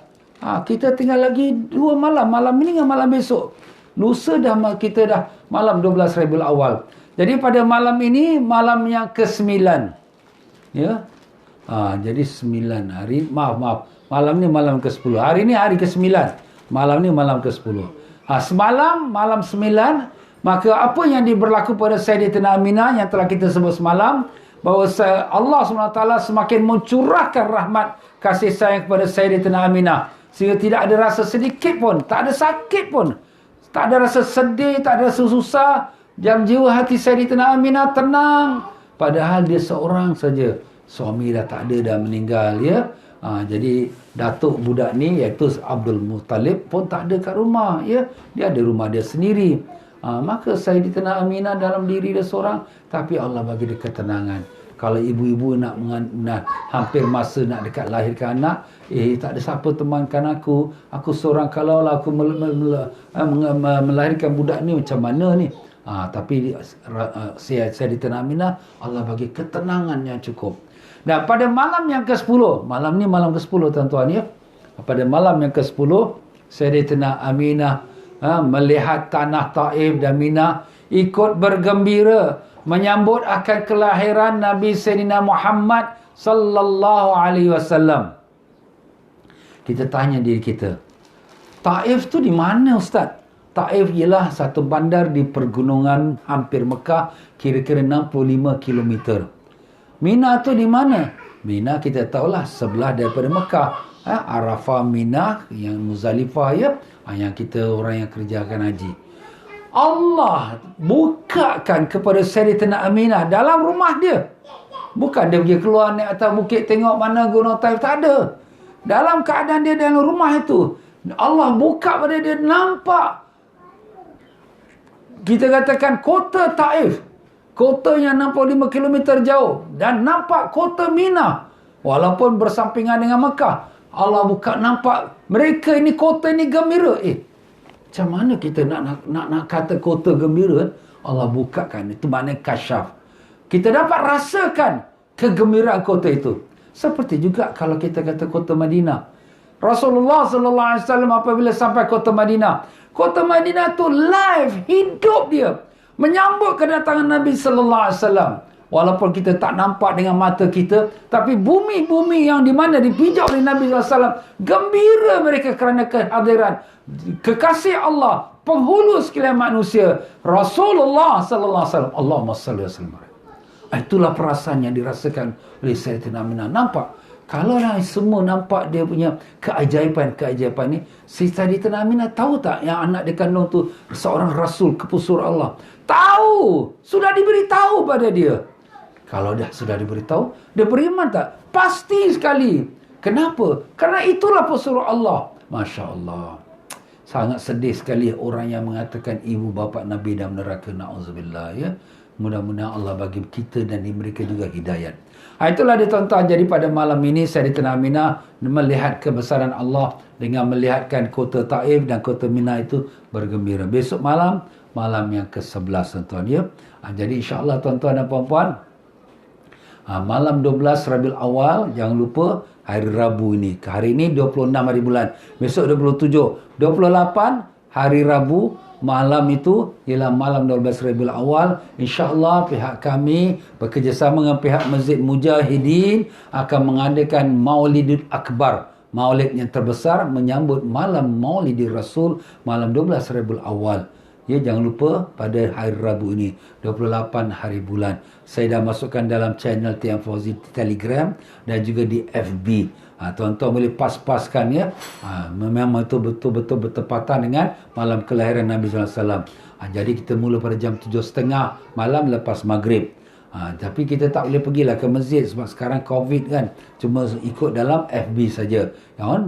Kita tinggal lagi 2 malam, malam ini dengan malam besok. Lusa kita dah malam 12 Rabiul Awal. Jadi pada malam ini malam yang ke-9. Ya. Jadi 9 hari, maaf. Malam ni malam ke-10. Hari ni hari ke-9. Malam ni malam ke-10. Semalam malam 9, maka apa yang berlaku pada Sayyidatina Aminah yang telah kita sebut semalam, bahawa Allah SWT semakin mencurahkan rahmat kasih sayang kepada Sayyidatina Aminah, sehingga tidak ada rasa sedikit pun, tak ada sakit pun, tak ada rasa sedih, tak ada rasa susah. Jam jiwa hati Sayyidatina Aminah tenang, padahal dia seorang saja, suami dah tak ada, dah meninggal, ya. Jadi datuk budak ni iaitu Abdul Muttalib pun tak ada kat rumah, ya. Dia ada rumah dia sendiri. Maka Sayyidatina Aminah dalam diri dia seorang, tapi Allah bagi dia ketenangan. Kalau ibu-ibu nak hampir masa nak dekat lahirkan anak, tak ada siapa temankan aku seorang, kalaulah aku melahirkan budak ni macam mana ni. Tapi Sayyidatina Aminah, Allah bagi ketenangan yang cukup. Dan pada malam yang ke-10, malam ni malam ke-10 tuan-tuan, ya. Pada malam yang ke-10, Sayyidatina Aminah melihat tanah Taif dan Mina ikut bergembira menyambut akan kelahiran Nabi Sayyidina Muhammad sallallahu alaihi wasallam. Kita tanya diri kita, Taif tu di mana Ustaz? Taif ialah satu bandar di pergunungan hampir Mekah, kira-kira 65 kilometer. Mina tu di mana? Mina kita tahulah sebelah daripada Mekah. Arafah, Mina, yang Muzdalifah ya, yang kita orang yang kerjakan haji. Allah bukakan kepada Sayyidatina Aminah dalam rumah dia. Bukan dia pergi keluar naik atas bukit tengok mana gunung Taif, tak ada. Dalam keadaan dia dalam rumah itu, Allah buka pada dia, nampak, kita katakan kota Taif, kota yang 65 km jauh, dan nampak kota Mina walaupun bersampingan dengan Mekah. Allah buka, nampak mereka ini, kota ini gembira. Macam mana kita nak kata kota gembira? Allah bukakan, itu maknanya kasyaf. Kita dapat rasakan kegembiraan kota itu. Seperti juga kalau kita kata kota Madinah. Rasulullah sallallahu alaihi wasallam apabila sampai kota Madinah, kota Madinah tu live, hidup dia menyambut kedatangan Nabi sallallahu alaihi wasallam. Walaupun kita tak nampak dengan mata kita, tapi bumi-bumi yang di mana dipijak oleh Nabi sallallahu alaihi wasallam, gembira mereka kerana kehadiran kekasih Allah, penghulu sekalian manusia, Rasulullah sallallahu alaihi wasallam. Allahumma salli wa sallim. Itulah perasaan yang dirasakan oleh Sayyidatina Aminah. Nampak? Kalau lah semua nampak dia punya keajaiban ni, Sayyidatina Aminah tahu tak yang anak dia kandung tu seorang Rasul kepusur Allah? Tahu! Sudah diberitahu pada dia. Kalau dah sudah diberitahu, dia beriman tak? Pasti sekali. Kenapa? Kerana itulah pesuruh Allah. Masya Allah. Sangat sedih sekali orang yang mengatakan ibu bapa Nabi dalam neraka. Na'udzubillah ya. Mudah-mudahan Allah bagi kita dan mereka juga hidayat. Itulah dia tuan-tuan. Jadi pada malam ini Sayyidatina Aminah melihat kebesaran Allah dengan melihatkan kota Taif dan kota Mina itu bergembira. Besok malam, malam yang ke-11 tuan-tuan ya. Jadi insya-Allah tuan-tuan dan puan-puan, malam 12 Rabiul Awal, jangan lupa hari Rabu ini. Hari ini 26 hari bulan. Besok 27. 28 hari Rabu. Malam itu ialah malam 12 Rabiul Awal. InsyaAllah pihak kami bekerjasama dengan pihak Masjid Mujahidin akan mengadakan Maulidul Akbar, maulid yang terbesar menyambut malam Maulidi Rasul malam 12 Rabiul Awal. Ya, jangan lupa pada hari Rabu ini 28 hari bulan. Saya dah masukkan dalam channel Tiang Fauzi Telegram dan juga di FB. Tuan-tuan boleh pas-paskan ya. Memang itu betul-betul bertepatan dengan malam kelahiran Nabi SAW. Jadi kita mula pada jam 7.30 malam lepas maghrib. Tapi kita tak boleh pergilah ke masjid sebab sekarang COVID kan. Cuma ikut dalam FB saja.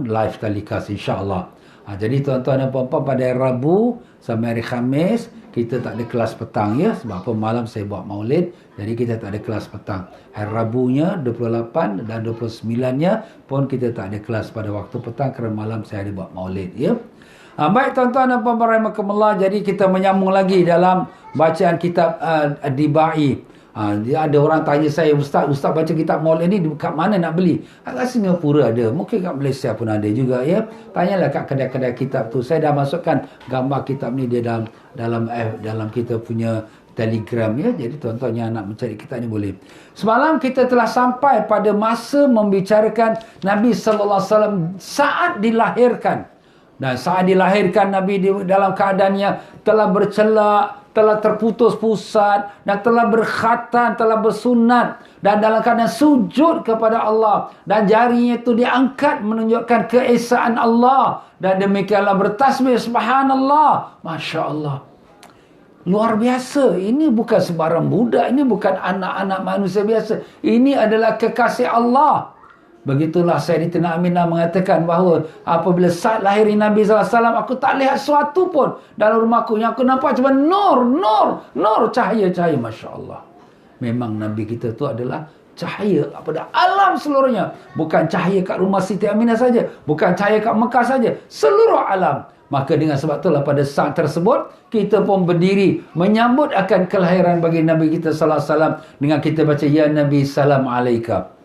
Live telecast insya-Allah. Jadi tuan-tuan dan puan-puan, pada hari Rabu sampai hari Khamis kita tak ada kelas petang ya. Sebab apa, malam saya buat maulid. Jadi kita tak ada kelas petang. Hari Rabunya 28 dan 29-nya pun kita tak ada kelas pada waktu petang kerana malam saya ada buat maulid ya. Baik tuan-tuan dan puan-puan rahimakumullah. Jadi kita menyambung lagi dalam bacaan kitab Dibai. Ada orang tanya saya, Ustaz baca kitab maulid ni kat mana nak beli? Kat Singapura ada, mungkin kat Malaysia pun ada juga ya. Tanyalah kat kedai-kedai kitab tu. Saya dah masukkan gambar kitab ni dia dalam kita punya Telegram ya. Jadi tuan-tuan yang nak mencari kitab ni boleh. Semalam kita telah sampai pada masa membicarakan Nabi sallallahu alaihi wasallam saat dilahirkan. Dan saat dilahirkan Nabi dalam keadaannya telah bercelak, telah terputus pusat dan telah berkhatan, telah bersunat dan dalam keadaan sujud kepada Allah dan jarinya itu diangkat menunjukkan keesaan Allah dan demikianlah bertasbih subhanallah. Masya Allah, luar biasa. Ini bukan sebarang budak, ini bukan anak-anak manusia biasa, ini adalah kekasih Allah. Begitulah Sayyidatina Aminah mengatakan bahawa apabila saat lahir Nabi SAW, aku tak lihat sesuatu pun dalam rumahku. Yang aku nampak cuma nur, cahaya-cahaya. Masya Allah. Memang Nabi kita tu adalah cahaya kepada alam seluruhnya. Bukan cahaya kat rumah Siti Aminah saja, bukan cahaya kat Mekah saja, seluruh alam. Maka dengan sebab itulah pada saat tersebut kita pun berdiri menyambut akan kelahiran bagi Nabi kita sallallahu alaihi wasallam dengan kita baca ya Nabi salam alaika.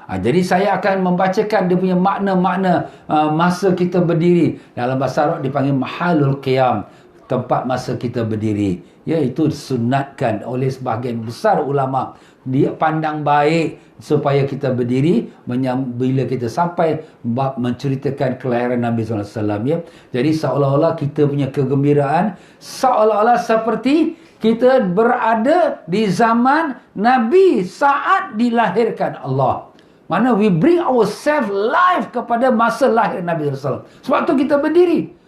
Jadi saya akan membacakan dia punya makna-makna masa kita berdiri. Dalam bahasa Arab dipanggil mahalul qiyam, tempat masa kita berdiri. Iaitu sunatkan oleh sebahagian besar ulama. Dia pandang baik supaya kita berdiri bila kita sampai bab menceritakan kelahiran Nabi SAW. Jadi seolah-olah kita punya kegembiraan, seolah-olah seperti kita berada di zaman Nabi saat dilahirkan Allah. Mana we bring ourselves live kepada masa lahir Nabi SAW. Sebab tu kita berdiri.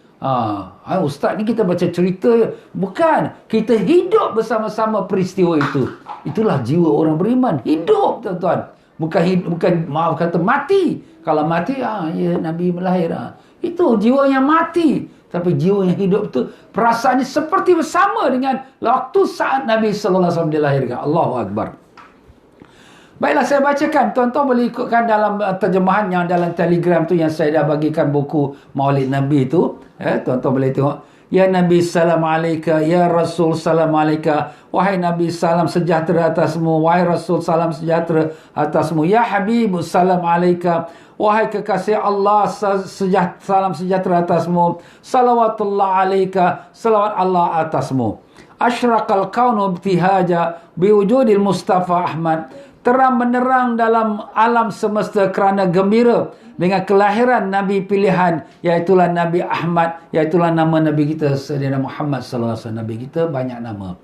Ustaz ni kita baca cerita, bukan, kita hidup bersama-sama peristiwa itu. Itulah jiwa orang beriman, hidup tuan-tuan, bukan maaf kata mati. Kalau mati Nabi melahir, itu jiwa yang mati. Tapi jiwa yang hidup tu perasaannya seperti bersama dengan waktu saat Nabi sallallahu alaihi wasallam dilahirkan. Allahu akbar. Baiklah, saya bacakan. Tuan-tuan boleh ikutkan dalam terjemahan yang dalam Telegram tu yang saya dah bagikan buku Maulid Nabi tu. Tuan-tuan boleh tengok. Ya Nabi salam alaika, ya Rasul salam alaika. Wahai Nabi salam sejahtera atasmu, wahai Rasul salam sejahtera atasmu. Ya Habib salam alaika. Wahai kekasih Allah, salam sejahtera atasmu. Salawatullah alaika, salawat Allah atasmu. Asyraqal kaunu ibtihaja biwujudil Mustafa Ahmad. Terang menerang dalam alam semesta kerana gembira dengan kelahiran Nabi pilihan, iaitulah Nabi Ahmad, iaitulah nama Nabi kita Sayyidina Muhammad sallallahu alaihi wasallam. Nabi kita banyak nama.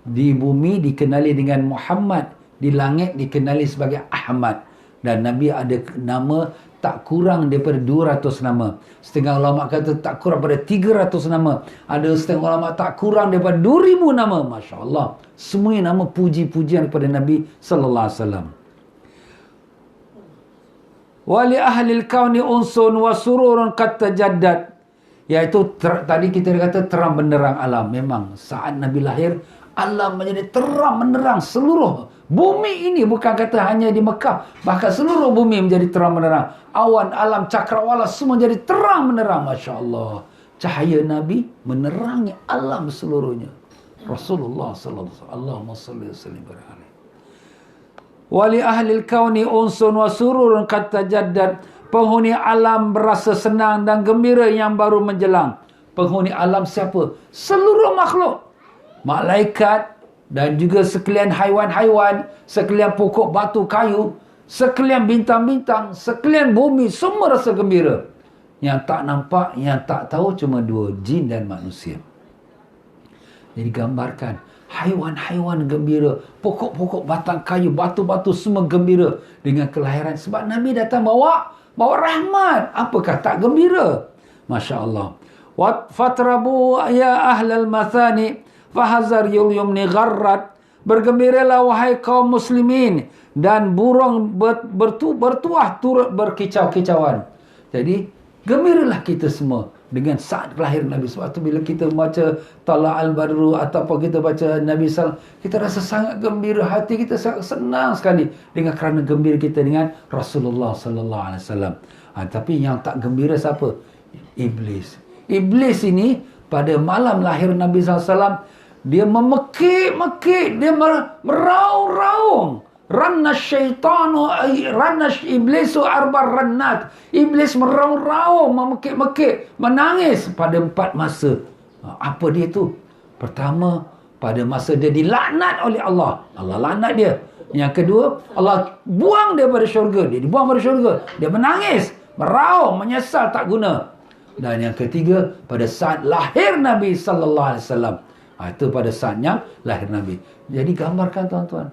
Di bumi dikenali dengan Muhammad, di langit dikenali sebagai Ahmad. Dan Nabi ada nama tak kurang daripada 200 nama. Setengah ulama kata tak kurang daripada 300 nama. Ada setengah ulama tak kurang daripada 2000 nama. Masya Allah. Semuanya nama puji-pujian kepada Nabi sallallahu alaihi wasallam. Wa li ahli al-kauni unsun wa sururun qad tajaddad. Iaitu tadi kita kata terang benderang alam. Memang saat Nabi lahir, alam menjadi terang menerang seluruh bumi ini. Bukan kata hanya di Mekah, bahkan seluruh bumi menjadi terang menerang. Awan, alam, cakrawala semua jadi terang menerang. Masya Allah. Cahaya Nabi menerangi alam seluruhnya. Rasulullah sallallahu alaihi wasallam. Allahumma salli wa sallim alaihi. Wa li ahli al-kauni unsun wa sururun qad tajaddad. Penghuni alam berasa senang dan gembira yang baru menjelang. Penghuni alam siapa? Seluruh makhluk. Malaikat dan juga sekalian haiwan-haiwan, sekalian pokok batu kayu, sekalian bintang-bintang, sekalian bumi, semua rasa gembira. Yang tak nampak, yang tak tahu cuma dua, jin dan manusia. Jadi gambarkan, haiwan-haiwan gembira, pokok-pokok batang kayu, batu-batu semua gembira dengan kelahiran. Sebab Nabi datang bawa rahmat. Apakah tak gembira? Masya Allah. Fatrabu ya ahlal mathani fahazar yumni gharrat. Bergembiralah wahai kaum muslimin, dan burung bertuah turut berkicau-kicauan. Jadi gembiralah kita semua dengan saat lahir Nabi. Sebab tu bila kita baca Tala'al Badru ataupun kita baca Nabi SAW, kita rasa sangat gembira, hati kita sangat senang sekali dengan kerana gembira kita dengan Rasulullah sallallahu alaihi wasallam. Tapi yang tak gembira siapa? Iblis. Iblis ini pada malam lahir Nabi SAW, dia memekik-mekik, dia meraung-raung. Rannash syaitanu rannash iblisu arbar rannat. Iblis meraung-raung, memekik-mekik, menangis pada 4 masa. Apa dia tu? Pertama, pada masa dia dilaknat oleh Allah. Allah laknat dia. Yang kedua, Allah buang dia pada syurga. Dia dibuang pada syurga. Dia menangis, meraung, menyesal tak guna. Dan yang ketiga, pada saat lahir Nabi sallallahu alaihi wasallam. Itu pada saatnya lahir Nabi. Jadi gambarkan tuan-tuan,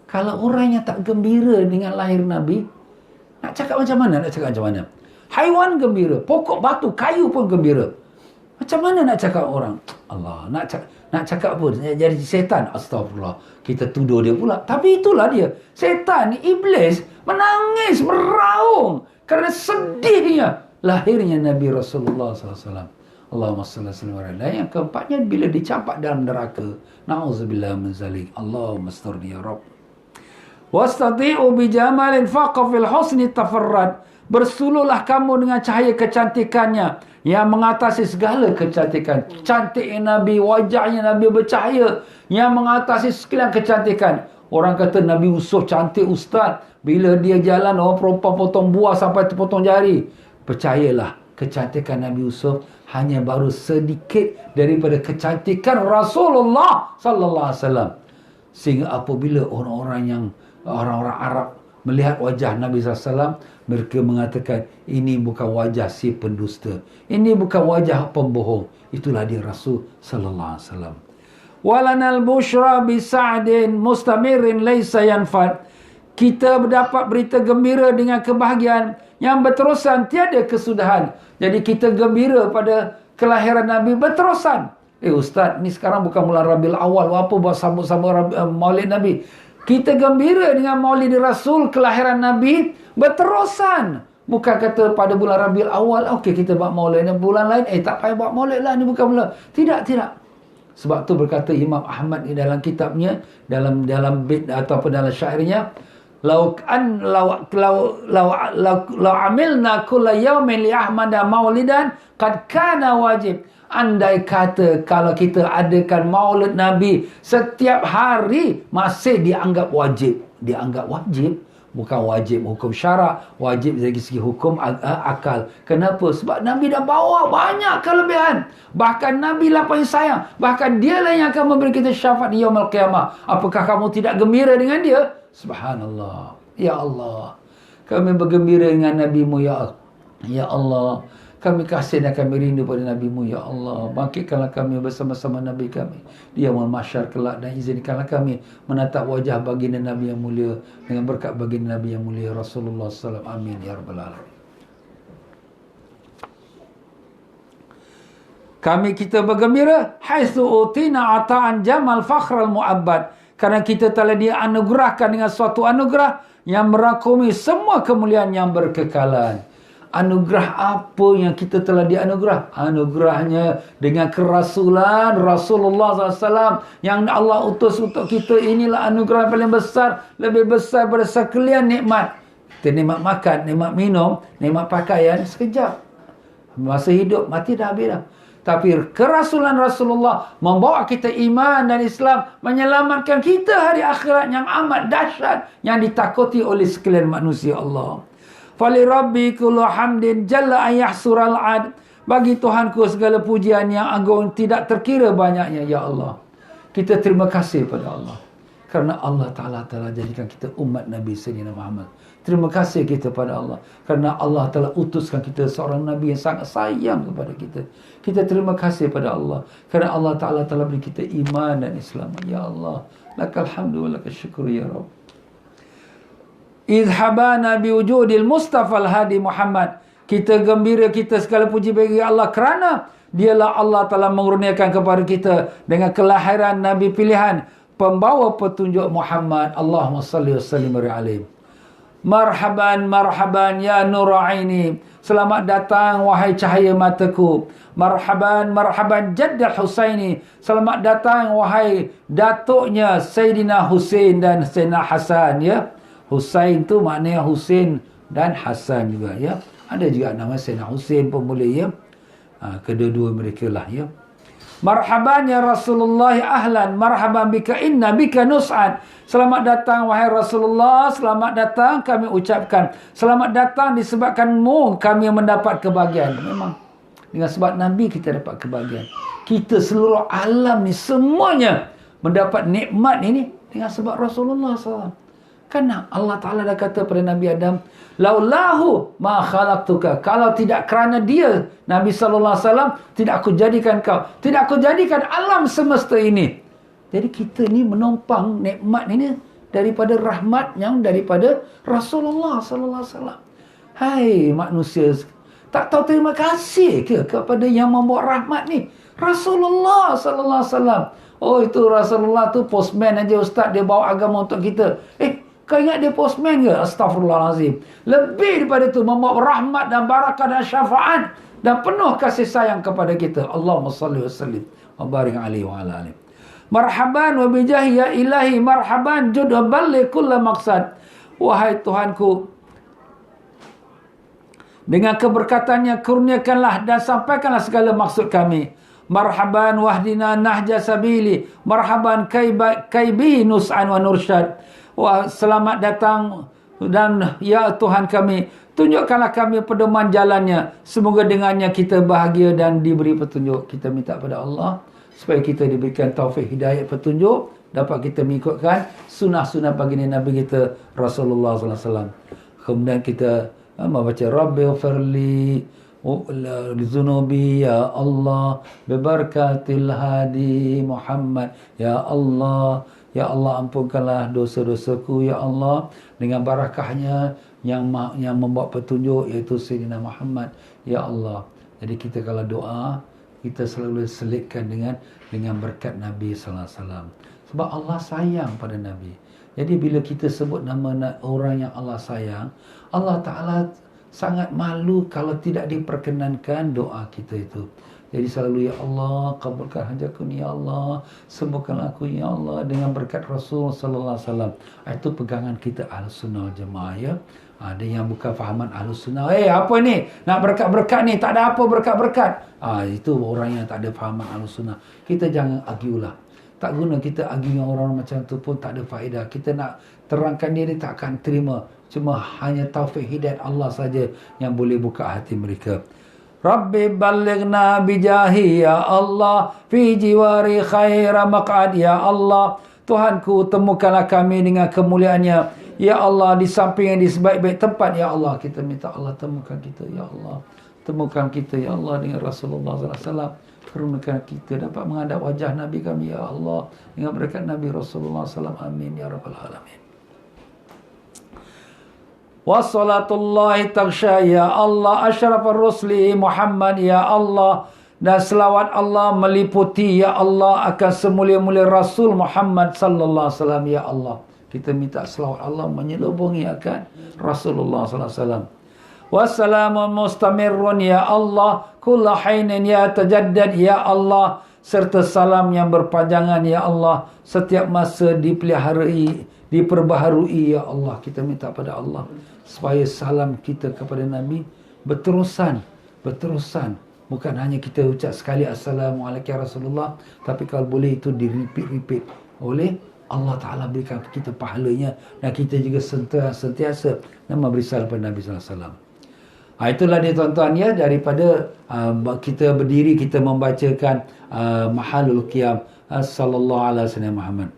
kalau orang yang tak gembira dengan lahir Nabi, nak cakap macam mana? Haiwan gembira, pokok batu kayu pun gembira. Macam mana nak cakap orang? Allah, nak cakap apa? Jadi setan. Astagfirullah. Kita tuduh dia pula. Tapi itulah dia. Setan, iblis menangis, meraung kerana sedihnya lahirnya Nabi Rasulullah SAW. Allahumma salli wa sallim. Dan yang keempatnya, bila dicampak dalam neraka. Na'udzubillah min zalik. Allahumma asturni ya Rabb. Wastati'u bijamalin faqa fil husni tafarrad. Bersuluhlah kamu dengan cahaya kecantikannya yang mengatasi segala kecantikan. Cantiknya Nabi, wajahnya Nabi bercahaya yang mengatasi sekalian kecantikan. Orang kata Nabi Yusuf cantik ustaz. Bila dia jalan, orang perempuan potong buah sampai terpotong jari. Percayalah, kecantikan Nabi Yusuf hanya baru sedikit daripada kecantikan Rasulullah sallallahu alaihi wasallam. Sehingga apabila orang-orang Arab melihat wajah Nabi SAW, mereka mengatakan, ini bukan wajah si pendusta, ini bukan wajah pembohong, itulah dia Rasul sallallahu alaihi wasallam. Walanal bushra bi sa'din mustamirin laysa yanfad. Kita mendapat berita gembira dengan kebahagiaan yang berterusan, tiada kesudahan. Jadi kita gembira pada kelahiran Nabi berterusan. Ustaz, ni sekarang bukan bulan Rabiul Awal, apa buat sambung-sambung Maulid Nabi? Kita gembira dengan Maulid Rasul, kelahiran Nabi berterusan. Bukan kata pada bulan Rabiul Awal, okey kita buat Maulid, bulan lain tak payah buat Maulid lah, ni bukan bulan. Tidak. Sebab tu berkata Imam Ahmad di dalam kitabnya, dalam bait ataupun dalam syairnya, lau amilna kulla yawmin li Ahmada maulidan qad kana wajib. Andai kata kalau kita adakan Maulid Nabi setiap hari, masih dianggap wajib. Dianggap wajib, bukan wajib hukum syarak, wajib dari segi hukum akal. Kenapa? Sebab Nabi dah bawa banyak kelebihan. Bahkan Nabi lah paling sayang. Bahkan dialah yang akan memberi kita syafaat di yaumul qiyamah. Apakah kamu tidak gembira dengan dia? Subhanallah. Ya Allah, kami bergembira dengan Nabi-Mu ya Allah. Kami kasih dan kami rindu pada Nabi-Mu ya Allah. Bangkitkanlah kami bersama-sama Nabi kami di yaumul mahsyar kelak, dan izinkanlah kami menatap wajah baginda Nabi yang mulia dengan berkat baginda Nabi yang mulia Rasulullah sallallahu alaihi wasallam. Amin ya rabbal alamin. Kita bergembira haitsu utina ata'an jamal fakhral mu'abbad, kerana kita telah dianugerahkan dengan suatu anugerah yang merangkumi semua kemuliaan yang berkekalan. Anugerah apa yang kita telah dianugerah? Anugerahnya dengan kerasulan Rasulullah SAW yang Allah utus untuk kita. Inilah anugerah yang paling besar, lebih besar daripada sekalian nikmat. Kita nikmat makan, nikmat minum, nikmat pakaian sekejap. Masa hidup, mati dah habis dah. Tapi kerasulan Rasulullah membawa kita iman dan Islam, menyelamatkan kita hari akhirat yang amat dahsyat, yang ditakuti oleh sekalian manusia Allah. Fali rabbi kullu hamdin jalla ayahsural ad. Bagi Tuhanku segala pujian yang agung tidak terkira banyaknya ya Allah. Kita terima kasih pada Allah kerana Allah Ta'ala telah jadikan kita umat Nabi Sayyidina Muhammad. Terima kasih kita pada Allah kerana Allah telah utuskan kita seorang Nabi yang sangat sayang kepada kita. Kita terima kasih pada Allah kerana Allah Ta'ala telah beri kita iman dan Islam. Ya Allah, lakal hamdu wa lakal syukur ya Rabb. Idhabana biwujudil Mustafa al-Hadi Muhammad. Kita gembira, kita segala puji bagi Allah kerana dialah Allah telah mengurniakan kepada kita dengan kelahiran Nabi pilihan, pembawa petunjuk Muhammad. Allahumma salli wa sallim alaihi. Marhaban ya nur aini. Selamat datang wahai cahaya mataku. Marhaban Jaddal Husaini. Selamat datang wahai datuknya Sayyidina Husain dan Sayyidina Hasan ya. Husain tu maknanya Husain dan Hasan juga ya. Ada juga nama Sayyidina Husain pun boleh ya. Kedua-dua mereka lah ya. Marhaban ya Rasulullah ahlan, marhaban bika inna bika nus'ad. Selamat datang wahai Rasulullah, selamat datang kami ucapkan. Selamat datang disebabkanmu kami mendapat kebahagiaan. Memang dengan sebab Nabi kita dapat kebahagiaan. Kita seluruh alam ni semuanya mendapat nikmat ini dengan sebab Rasulullah SAW. Kerana Allah Ta'ala dah kata pada Nabi Adam, laulahu ma khalaqtuka. Kalau tidak kerana dia, Nabi SAW, tidak aku jadikan kau. Tidak aku jadikan alam semesta ini. Jadi kita ni menumpang nikmat ini daripada rahmat yang daripada Rasulullah SAW. Hai manusia, tak tahu terima kasih ke kepada yang membawa rahmat ni? Rasulullah SAW. Oh, itu Rasulullah tu postman aja ustaz, dia bawa agama untuk kita. Kau ingat dia postman ke? Astaghfirullahalazim. Lebih daripada itu, membawa rahmat dan barakah dan syafaat dan penuh kasih sayang kepada kita. Allahumma salli wa sallim wa barik alaihi wa ala alihi. Marhaban wa bijahi ya ilahi, marhaban jud wa balli kulla maqsad. Wahai Tuhanku, dengan keberkatannya kurniakanlah dan sampaikanlah segala maksud kami. Marhaban wahdina nahja sabili, marhaban kaibi nus'an wa nursyad. Wah, selamat datang dan ya Tuhan kami, Tunjukkanlah kami pedoman jalannya. Semoga dengannya kita bahagia dan diberi petunjuk. Kita minta pada Allah supaya kita diberikan taufik hidayah petunjuk, dapat kita mengikutkan sunnah-sunnah baginda Nabi kita Rasulullah sallallahu alaihi wasallam. Kemudian kita membaca Rabbighfirli lizunubi ya Allah bibarakatil hadi Muhammad ya Allah. Ya Allah, ampunkanlah dosa-dosaku ya Allah dengan barakahnya yang membawa petunjuk, iaitu Sayyidina Muhammad ya Allah. Jadi kita kalau doa, kita selalu selitkan dengan berkat Nabi sallallahu alaihi wasallam. Sebab Allah sayang pada Nabi. Jadi bila kita sebut nama orang yang Allah sayang, Allah Ta'ala sangat malu kalau tidak diperkenankan doa kita itu. Jadi selalu ya Allah, kabulkan hajatku ni ya Allah, sembuhkanlah aku ya Allah dengan berkat Rasul sallallahu alaihi wasallam. Itu pegangan kita Ahlussunnah Jemaah ya. Ada yang bukan fahaman Ahlussunnah. Apa ni? Nak berkat-berkat ni, tak ada apa berkat-berkat. Itu orang yang tak ada fahaman Ahlussunnah. Kita jangan argulah. Tak guna kita argue dengan orang macam tu pun tak ada faedah. Kita nak terangkan diri tak akan terima. Cuma hanya taufik hidayat Allah saja yang boleh buka hati mereka. Rabbi balighna bijahi ya Allah fi jiwari khaira maq'ad ya Allah. Tuhanku, temukanlah kami dengan kemuliaannya ya Allah, di samping yang di sebaik-baik tempat ya Allah. Kita minta Allah temukan kita ya Allah. Temukan kita ya Allah dengan Rasulullah sallallahu alaihi wasallam. Karuniakan kita dapat menghadap wajah Nabi kami ya Allah dengan berkat Nabi Rasulullah sallallahu alaihi wasallam. Amin ya rabbal alamin. Wassalatullahi taghsha ya Allah asyrafar rusli Muhammad ya Allah. Dan selawat Allah meliputi ya Allah akan semulia-mulia Rasul Muhammad sallallahu alaihi wasallam ya Allah. Kita minta selawat Allah menyelubungi akan Rasulullah sallallahu alaihi wasallam. Wassalamun mustamirrun ya Allah kulla hainin ya tajaddad ya Allah. Serta salam yang berpanjangan ya Allah, setiap masa diperbaharui ya Allah. Kita minta pada Allah supaya salam kita kepada Nabi berterusan. Bukan hanya kita ucap sekali Assalamualaikum ya Rasulullah, tapi kalau boleh itu di-repeat oleh Allah Ta'ala, berikan kita pahalanya. Dan kita juga sentiasa memberi salam kepada Nabi sallallahu alaihi wasallam. Itulah dia tuan-tuan ya, daripada kita berdiri kita membacakan Mahalul Qiyam sallallahu alaihi wasallam Muhammad.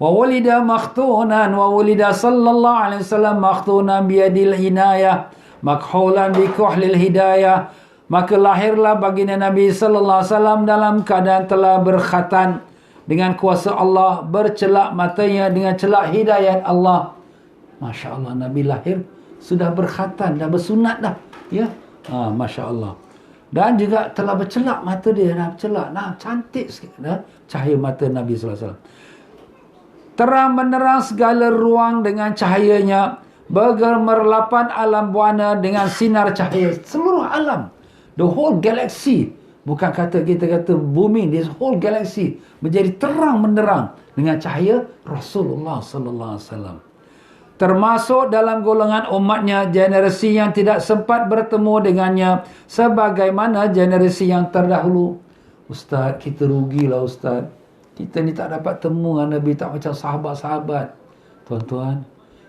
Wa walida makhtunan wa walida sallallahu alaihi wasallam makhtunan biyadil inayah makhulan bi kuhlil hidayah. Maka lahirlah baginda Nabi sallallahu alaihi wasallam dalam keadaan telah berkhatan dengan kuasa Allah, bercelak matanya dengan celak hidayah Allah. Masya Allah, Nabi lahir sudah berkhatan, dah bersunat dah. Ya, Masya Allah. Dan juga telah bercelak mata dia, dah bercelak. Cantik sikit dah cahaya mata Nabi sallallahu alaihi wasallam. Terang menerang segala ruang dengan cahayanya, bergemerlapan alam buana dengan sinar cahaya. Seluruh alam, the whole galaxy, bukan kita kata bumi, this whole galaxy menjadi terang menderang dengan cahaya Rasulullah sallallahu alaihi wasallam. Termasuk dalam golongan umatnya generasi yang tidak sempat bertemu dengannya sebagaimana generasi yang terdahulu. Ustaz, kita rugilah Ustaz. Kita ni tak dapat temu dengan Nabi, tak macam sahabat-sahabat. Tuan-tuan,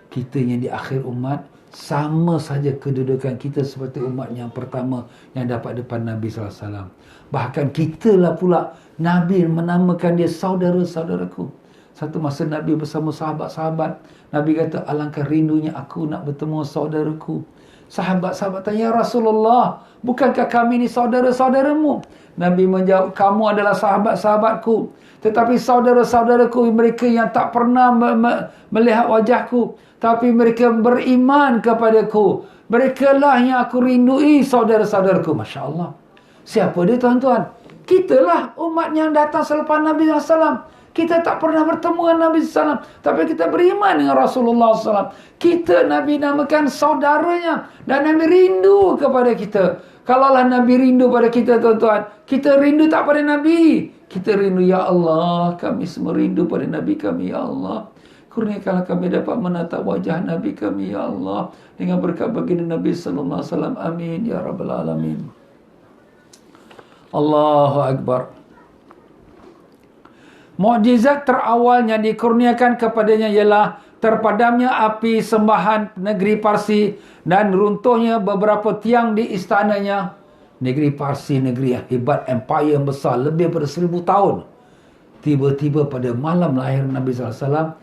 kita yang di akhir umat, sama saja kedudukan kita seperti umat yang pertama yang dapat depan Nabi sallallahu alaihi wasallam. Bahkan kitalah pula Nabi menamakan dia saudara-saudaraku. Satu masa Nabi bersama sahabat-sahabat, Nabi kata, alangkah rindunya aku nak bertemu saudaraku. Sahabat-sahabat tanya, ya Rasulullah, bukankah kami ni saudara-saudaramu? Nabi menjawab, kamu adalah sahabat-sahabatku, tetapi saudara-saudaraku mereka yang tak pernah melihat wajahku, tapi mereka beriman kepadaku. Mereka lah yang aku rindui, saudara-saudaraku. Masya Allah. Siapa dia tuan-tuan? Kitalah umat yang datang selepas Nabi SAW. Kita tak pernah bertemu dengan Nabi SAW, tapi kita beriman dengan Rasulullah SAW. Kita Nabi namakan saudaranya, dan Nabi rindu kepada kita. Kalaulah Nabi rindu pada kita tuan-tuan, kita rindu tak pada Nabi? Kita rindu, ya Allah, kami semua rindu pada Nabi kami, ya Allah. Kurniakanlah kami dapat menatap wajah Nabi kami, ya Allah, dengan berkat baginda Nabi sallallahu alaihi wasallam. Amin ya rabbal alamin. Allahu akbar. Mukjizat terawalnya dikurniakan kepadanya ialah terpadamnya api sembahan negeri Parsi dan runtuhnya beberapa tiang di istananya. Negeri Parsi, negeri yang hebat, empire yang besar, lebih daripada 1000 tahun. Tiba-tiba pada malam lahir Nabi SAW,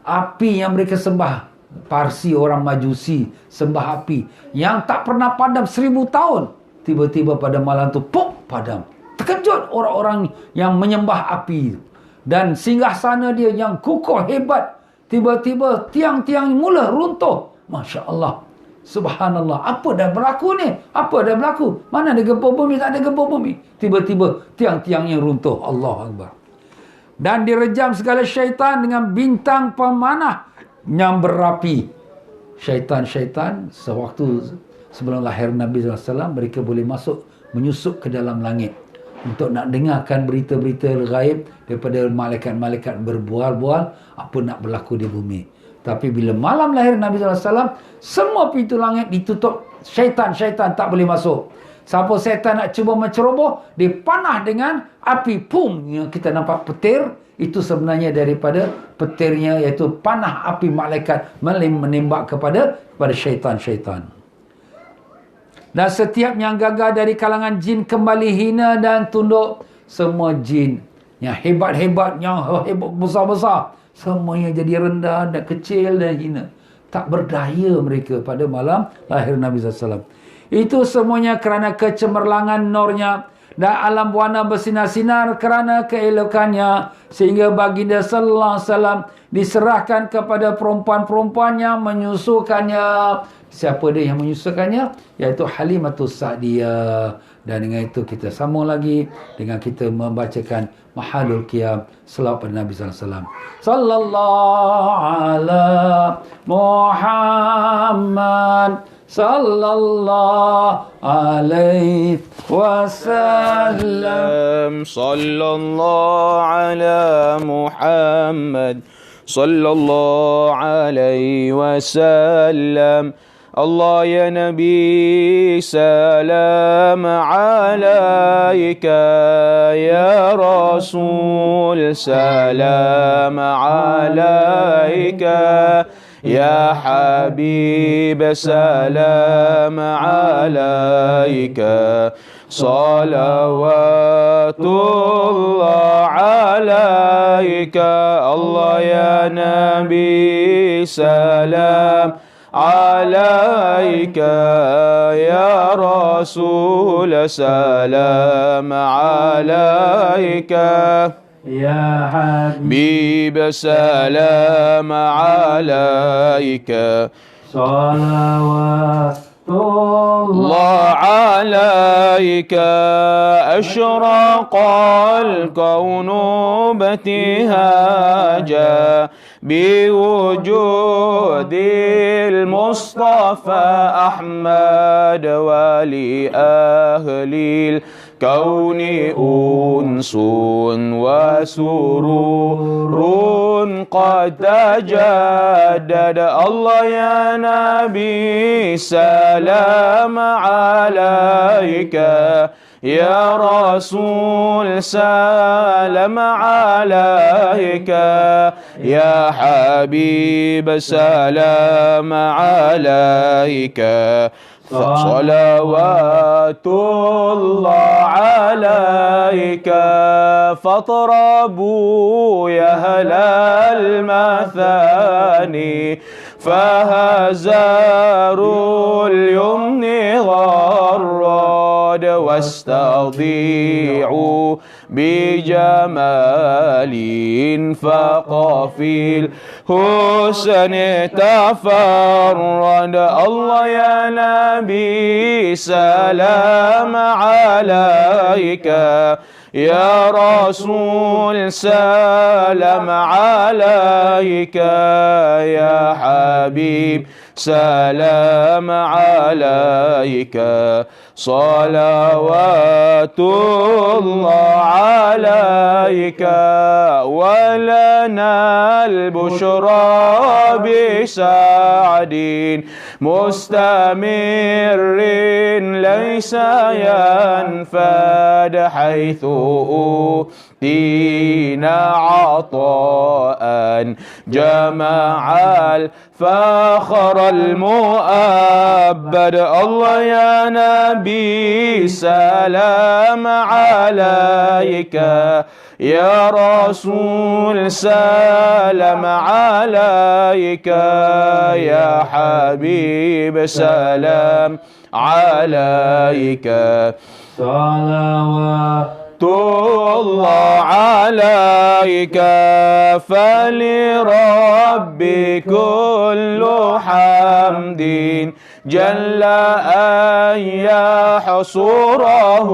api yang mereka sembah, Parsi orang Majusi sembah api yang tak pernah padam 1000 tahun. Tiba-tiba pada malam tu, pop, padam. Terkejut orang-orang yang menyembah api. Dan singgahsana dia yang kukuh hebat, tiba-tiba tiang-tiang mula runtuh. Masya Allah. Subhanallah. Apa dah berlaku ni? Apa dah berlaku? Mana ada gempa bumi? Tak ada gempa bumi. Tiba-tiba tiang-tiangnya runtuh. Allah Akbar. Dan direjam segala syaitan dengan bintang pemanah yang berapi. Syaitan-syaitan sewaktu sebelum lahir Nabi SAW, mereka boleh masuk, menyusup ke dalam langit untuk nak dengarkan berita-berita gaib daripada malaikat-malaikat berbual-bual apa nak berlaku di bumi. Tapi bila malam lahir Nabi SAW, semua pintu langit ditutup. Syaitan-syaitan tak boleh masuk. Siapa syaitan nak cuba menceroboh, dipanah dengan api. Pum, yang kita nampak petir, itu sebenarnya daripada petirnya, iaitu panah api malaikat menembak kepada syaitan-syaitan. Dan setiap yang gagal dari kalangan jin kembali hina dan tunduk. Semua jin yang hebat-hebat, yang hebat besar-besar, semuanya jadi rendah dan kecil dan hina. Tak berdaya mereka pada malam lahir Nabi SAW. Itu semuanya kerana kecemerlangan nurnya dan alam warna bersinar-sinar kerana keelokannya, sehingga baginda sallallahu alaihi wasallam diserahkan kepada perempuan-perempuan yang menyusukannya. Siapa dia yang menyusukannya? Iaitu Halimatus Sa'diyah. Dan dengan itu kita sambung lagi dengan kita membacakan Mahalul Qiyam, selawat pada Nabi sallallahu alaihi wasallam. Sallallahu ala Muhammad sallallahu alaihi wasallam. Sallallahu ala Muhammad sallallahu alaihi wasallam. Allah ya Nabi salam alaika, ya Rasul salam alaika, ya Habib salam alaika, salawatullah alaika. Allah ya Nabi salam alaika, ya Rasul salam alaika, Ya Habib salam alaika. Salawatullah عليك أشرق الكون ابتهاجا بوجود المصطفى أحمد، ولأهل الكون أنس وسرور قد تجدد. الله يا نبي سلام عليك، يا رسول سلام عليك، يا حبيب سلام عليك. صلوات الله عليك. فاطربوا يا أهل المثاني، فهزاروا اليمن غراد، واستضيعوا بجمال فقفي الحسن تفرد. الله يا نبي سلام عليك، يا رسول سلام عليك، يا حبيب سلام عليك. صلوات الله عليك. ولنا البشرى بسعد مستمر ليس ينفع، العباد حيث أوتينا عطاء جمع الفخر المؤبد. الله يا نبي سلام عليك، يا رسول سلام عليك، يا حبيب سلام عليك. صلوات الله عليك، فلربي كل حمد جل أن يحصره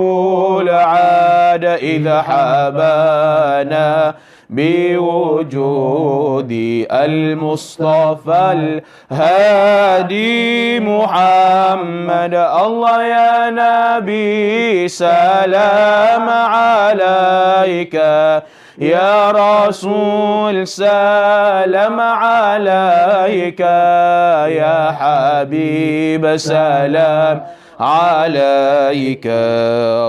العاد إذا حبانا بوجود المصطفى الهادي محمد. الله يا نبي سلام عليك، يا رسول سلام عليك، يا حبيب سلام عليك.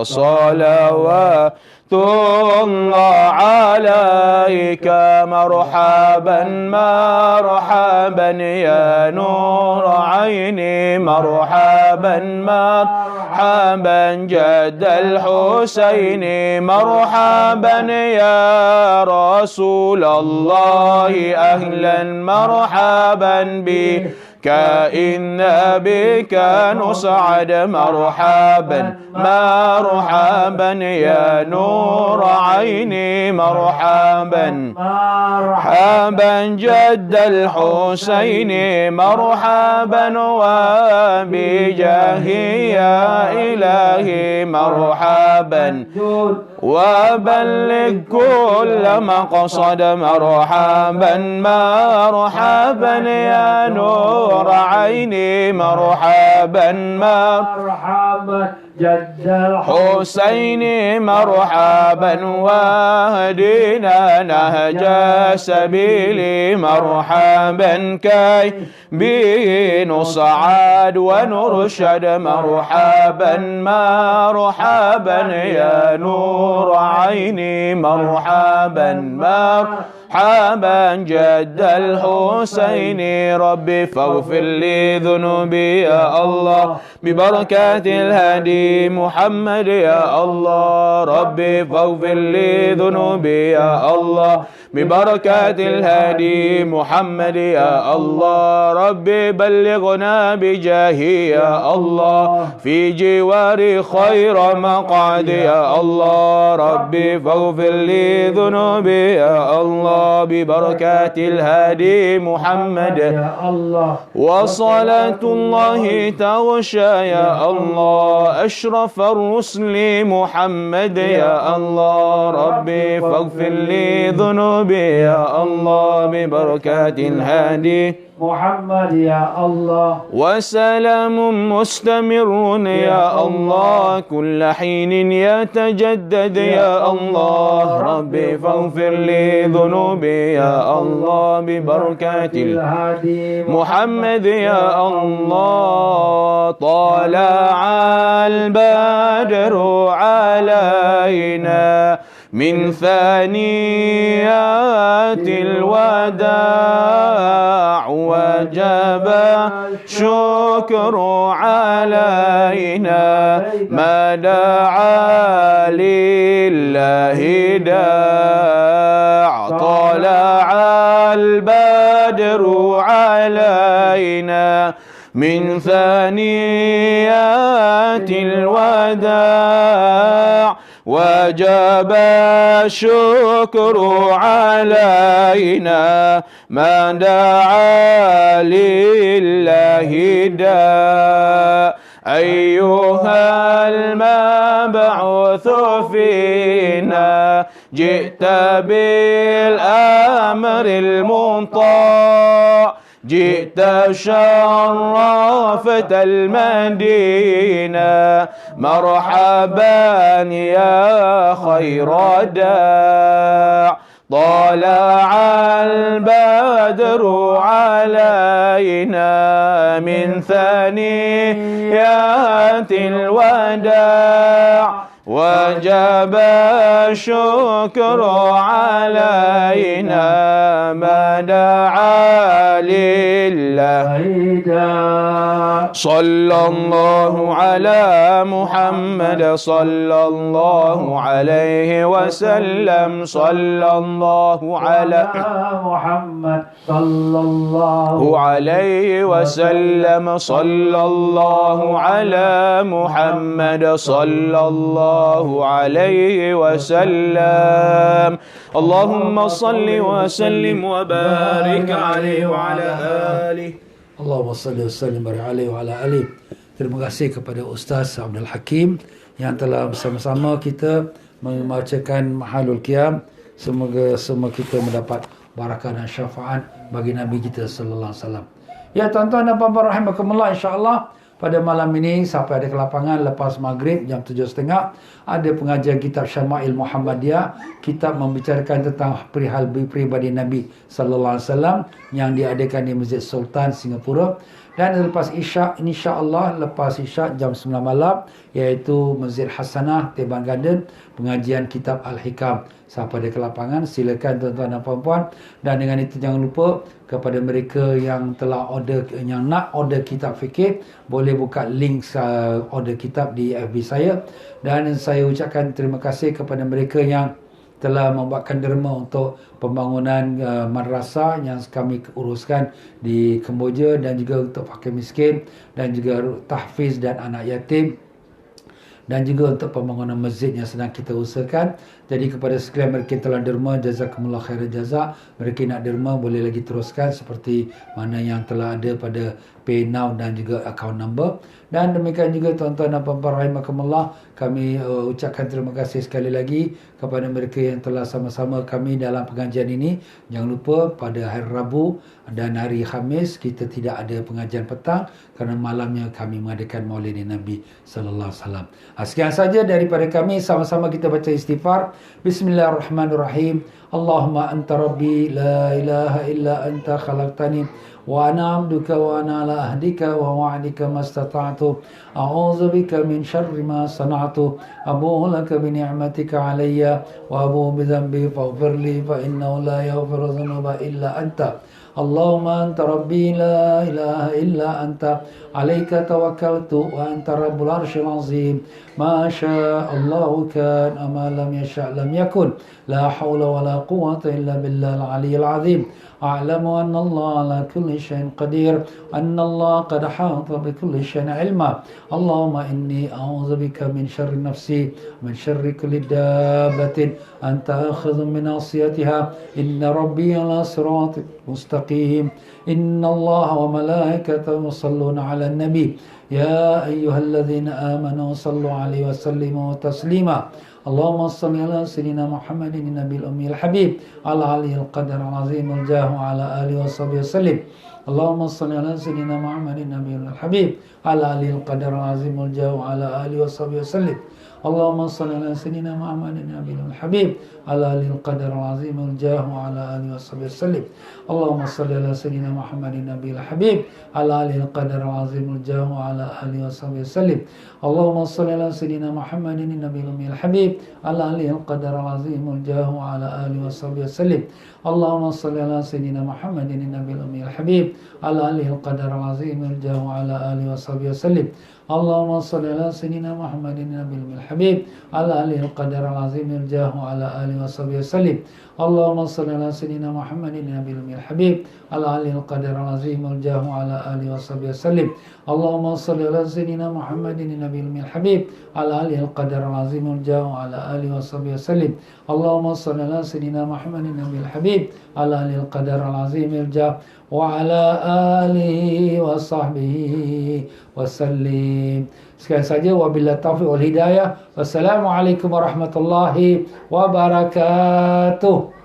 صلوات الله عليك، مرحبا مرحبا يا نور عيني، مرحبا مرحبا جد الحسين، مرحبا يا رسول الله، أهلا مرحبا بك إن بك نسعد، مرحبا مرحبا يا نور عيني، مرحبا مرحبا جد الحسين، مرحبا وبجاه يا إلهي، مرحبا وبلغ كل مقصد، مرحبا مرحبا يا نور عيني، مرحبا مرحبا جد الحسين، مرحبا واهدنا نهج سبيلي، مرحبا كي به نصعد ونرشد، مرحبا مرحبا يا نور عيني، مرحبا مرحبا جد الحسين. ربي فاغفر لي ذنوبي يا الله ببركات الهادي محمد يا الله. ربي فاغفر لي ذنوبي يا الله ببركات الهادي محمد يا الله. ربي بلغنا بجاهي يا الله في جواري خير مقعد يا الله. ربي فاغفر لي ذنوبي يا الله ببركات الهادي محمد يا الله. وصلاة الله تغشى يا الله أشرف الرسل محمد يا الله. ربي فاغفر لي ذنوبي يا الله ببركات الهادي محمد يا الله. وسلام مستمر يا الله كل حين يتجدد يا الله. ربي فاغفر لي ذنوبي يا الله ببركات الهادي محمد يا الله. طلع البدر علينا من ثنيات الوداع وجب الشكر علينا ما دعا لله داع. طلع البدر علينا من ثنيات الوداع وجب الشكر علينا ما دعا لله داع. أيها المبعوث فينا جئت بالأمر المطاع. جئت شرفت المدينة مرحبا يا خير داع. طلع البدر علينا من ثنيات الوداع وجب الشكر علينا ما دعا لله صلى الله على محمد صلى الله عليه وسلم صلى الله على محمد صلى الله عليه وسلم صلى الله على محمد صلى الله عليه وسلم اللهم صل وسلم وبارك عليه وعلى آله. Allahumma salli wa sallim alaihi wa ala alihi. Terima kasih kepada Ustaz Abdul Hakim yang telah bersama-sama kita membacakan Mahalul Qiyam. Semoga semua kita mendapat barakah dan syafaat bagi Nabi kita sallallahu alaihi wasallam. Ya tuan-tuan dan puan-puan rahimakumullah, insya-Allah pada malam ini sampai ada kelapangan lepas maghrib jam 7.30 ada pengajian kitab Syama'il Muhammadiyah, kitab membicarakan tentang perihal pribadi Nabi sallallahu alaihi wasallam yang diadakan di Masjid Sultan Singapura. Dan lepas Isyak, insya-Allah lepas Isyak jam 9 malam iaitu Masjid Hasanah Teban Garden, pengajian kitab Al-Hikam. Siapa ada ke lapangan silakan tuan-tuan dan puan-puan. Dan dengan itu jangan lupa kepada mereka yang telah order, yang nak order kitab fikir, boleh buka link order kitab di FB saya. Dan saya ucapkan terima kasih kepada mereka yang telah membuatkan derma untuk pembangunan madrasah yang kami uruskan di Kemboja, dan juga untuk fakir miskin, dan juga tahfiz dan anak yatim, dan juga untuk pembangunan masjid yang sedang kita usahakan. Jadi kepada sekalian mereka yang telah derma, jazakumullah khairan jazak. Mereka nak derma boleh lagi teruskan seperti mana yang telah ada pada Pay Now dan juga account number. Dan demikian juga tuan-tuan dan puan-puan rahimakumullah, kami ucapkan terima kasih sekali lagi kepada mereka yang telah sama-sama kami dalam pengajian ini. Jangan lupa pada hari Rabu dan hari Khamis kita tidak ada pengajian petang kerana malamnya kami mengadakan Maulidin Nabi sallallahu alaihi wasallam. Sekian saja daripada kami, sama-sama kita baca istighfar. Bismillahirrahmanirrahim. Allahumma anta rabbi la ilaha illa anta khalaqtani wa ana 'abduka wa ana ala ahdika wa wa'dika mastata'tu a'udzu bika min syarri ma sana'tu abu'u laka bi ni'matika 'alayya wa abu'u bi dhanbi faghfir li fa innahu la yaghfiru dhunuba illa anta. Allahumma anta rabbi la ilaha illa anta alaika tawakkaltu wa anta rabbul arsyil azim ma syaa Allahu kan ama lam yasha' lam yakun la haula wa la quwwata illa billahil aliyyil azim. A'lamu anna Allah ala kulli syai'in qadir, anna Allah qad ahata bi kulli syai'in ilma. Allahumma inni a'udzubika min syarri nafsi, min syarri kulli dabbatin anta akhidhun min asiyatiha. Inna rabbi ala siratin mustaqim. Inna Allah wa malaikatahu yusalluna 'alan nabi. Ya ayyuhalladzina amanu sallu 'alaihi wa sallimu taslima. Allahumma salli ala sayyidina Muhammadin nabiyil ummil habib ala aliyil qadar azimul jah wa ala alihi washabihi wasallim. Allahumma salli ala sayyidina Muhammadin nabiyil habib ala aliyil qadar azimul jah wa ala alihi washabihi wasallim. Allahumma salli ala sayyidina Muhammadin nabiyil habib ala aliyil qadar azimul jah wa ala alihi washabihi wasallim. Allahumma salli ala sayyidina Muhammadin nabiyil habib ala aliyil qadar azimul jah wa ala alihi washabihi wasallim. Allahumma salli ala sayyidina Muhammadin nabiyil habib ala aliyil qadar azimul jah wa ala alihi washabihi wasallim. Allahumma salli ala sayyidina Muhammadin nabiyil habib ala aliyil qadar azimul jah wa ala alihi washabihi wasallim. Allahumma salli ala sayyidina Muhammadin nabiyil habib ala aliyil qadar azimul jah wa ala alihi washabihi wasallim. Allahumma salli ala sayyidina Muhammadin nabiyil habib ala aliyil qadar azimul jah wa ala alihi washabihi wasallim. Allahumma salli ala sayyidina Muhammadin nabiyil habib ala aliyil qadar azimul jah wa ala alihi washabihi wasallim. Allahumma salli ala sayyidina Muhammadin nabiyil habib ala aliyil qadar azimul jah wa ala alihi washabihi wasallim. Sekian saja, wabillahi taufiq wal hidayah. Wassalamualaikum warahmatullahi wabarakatuh.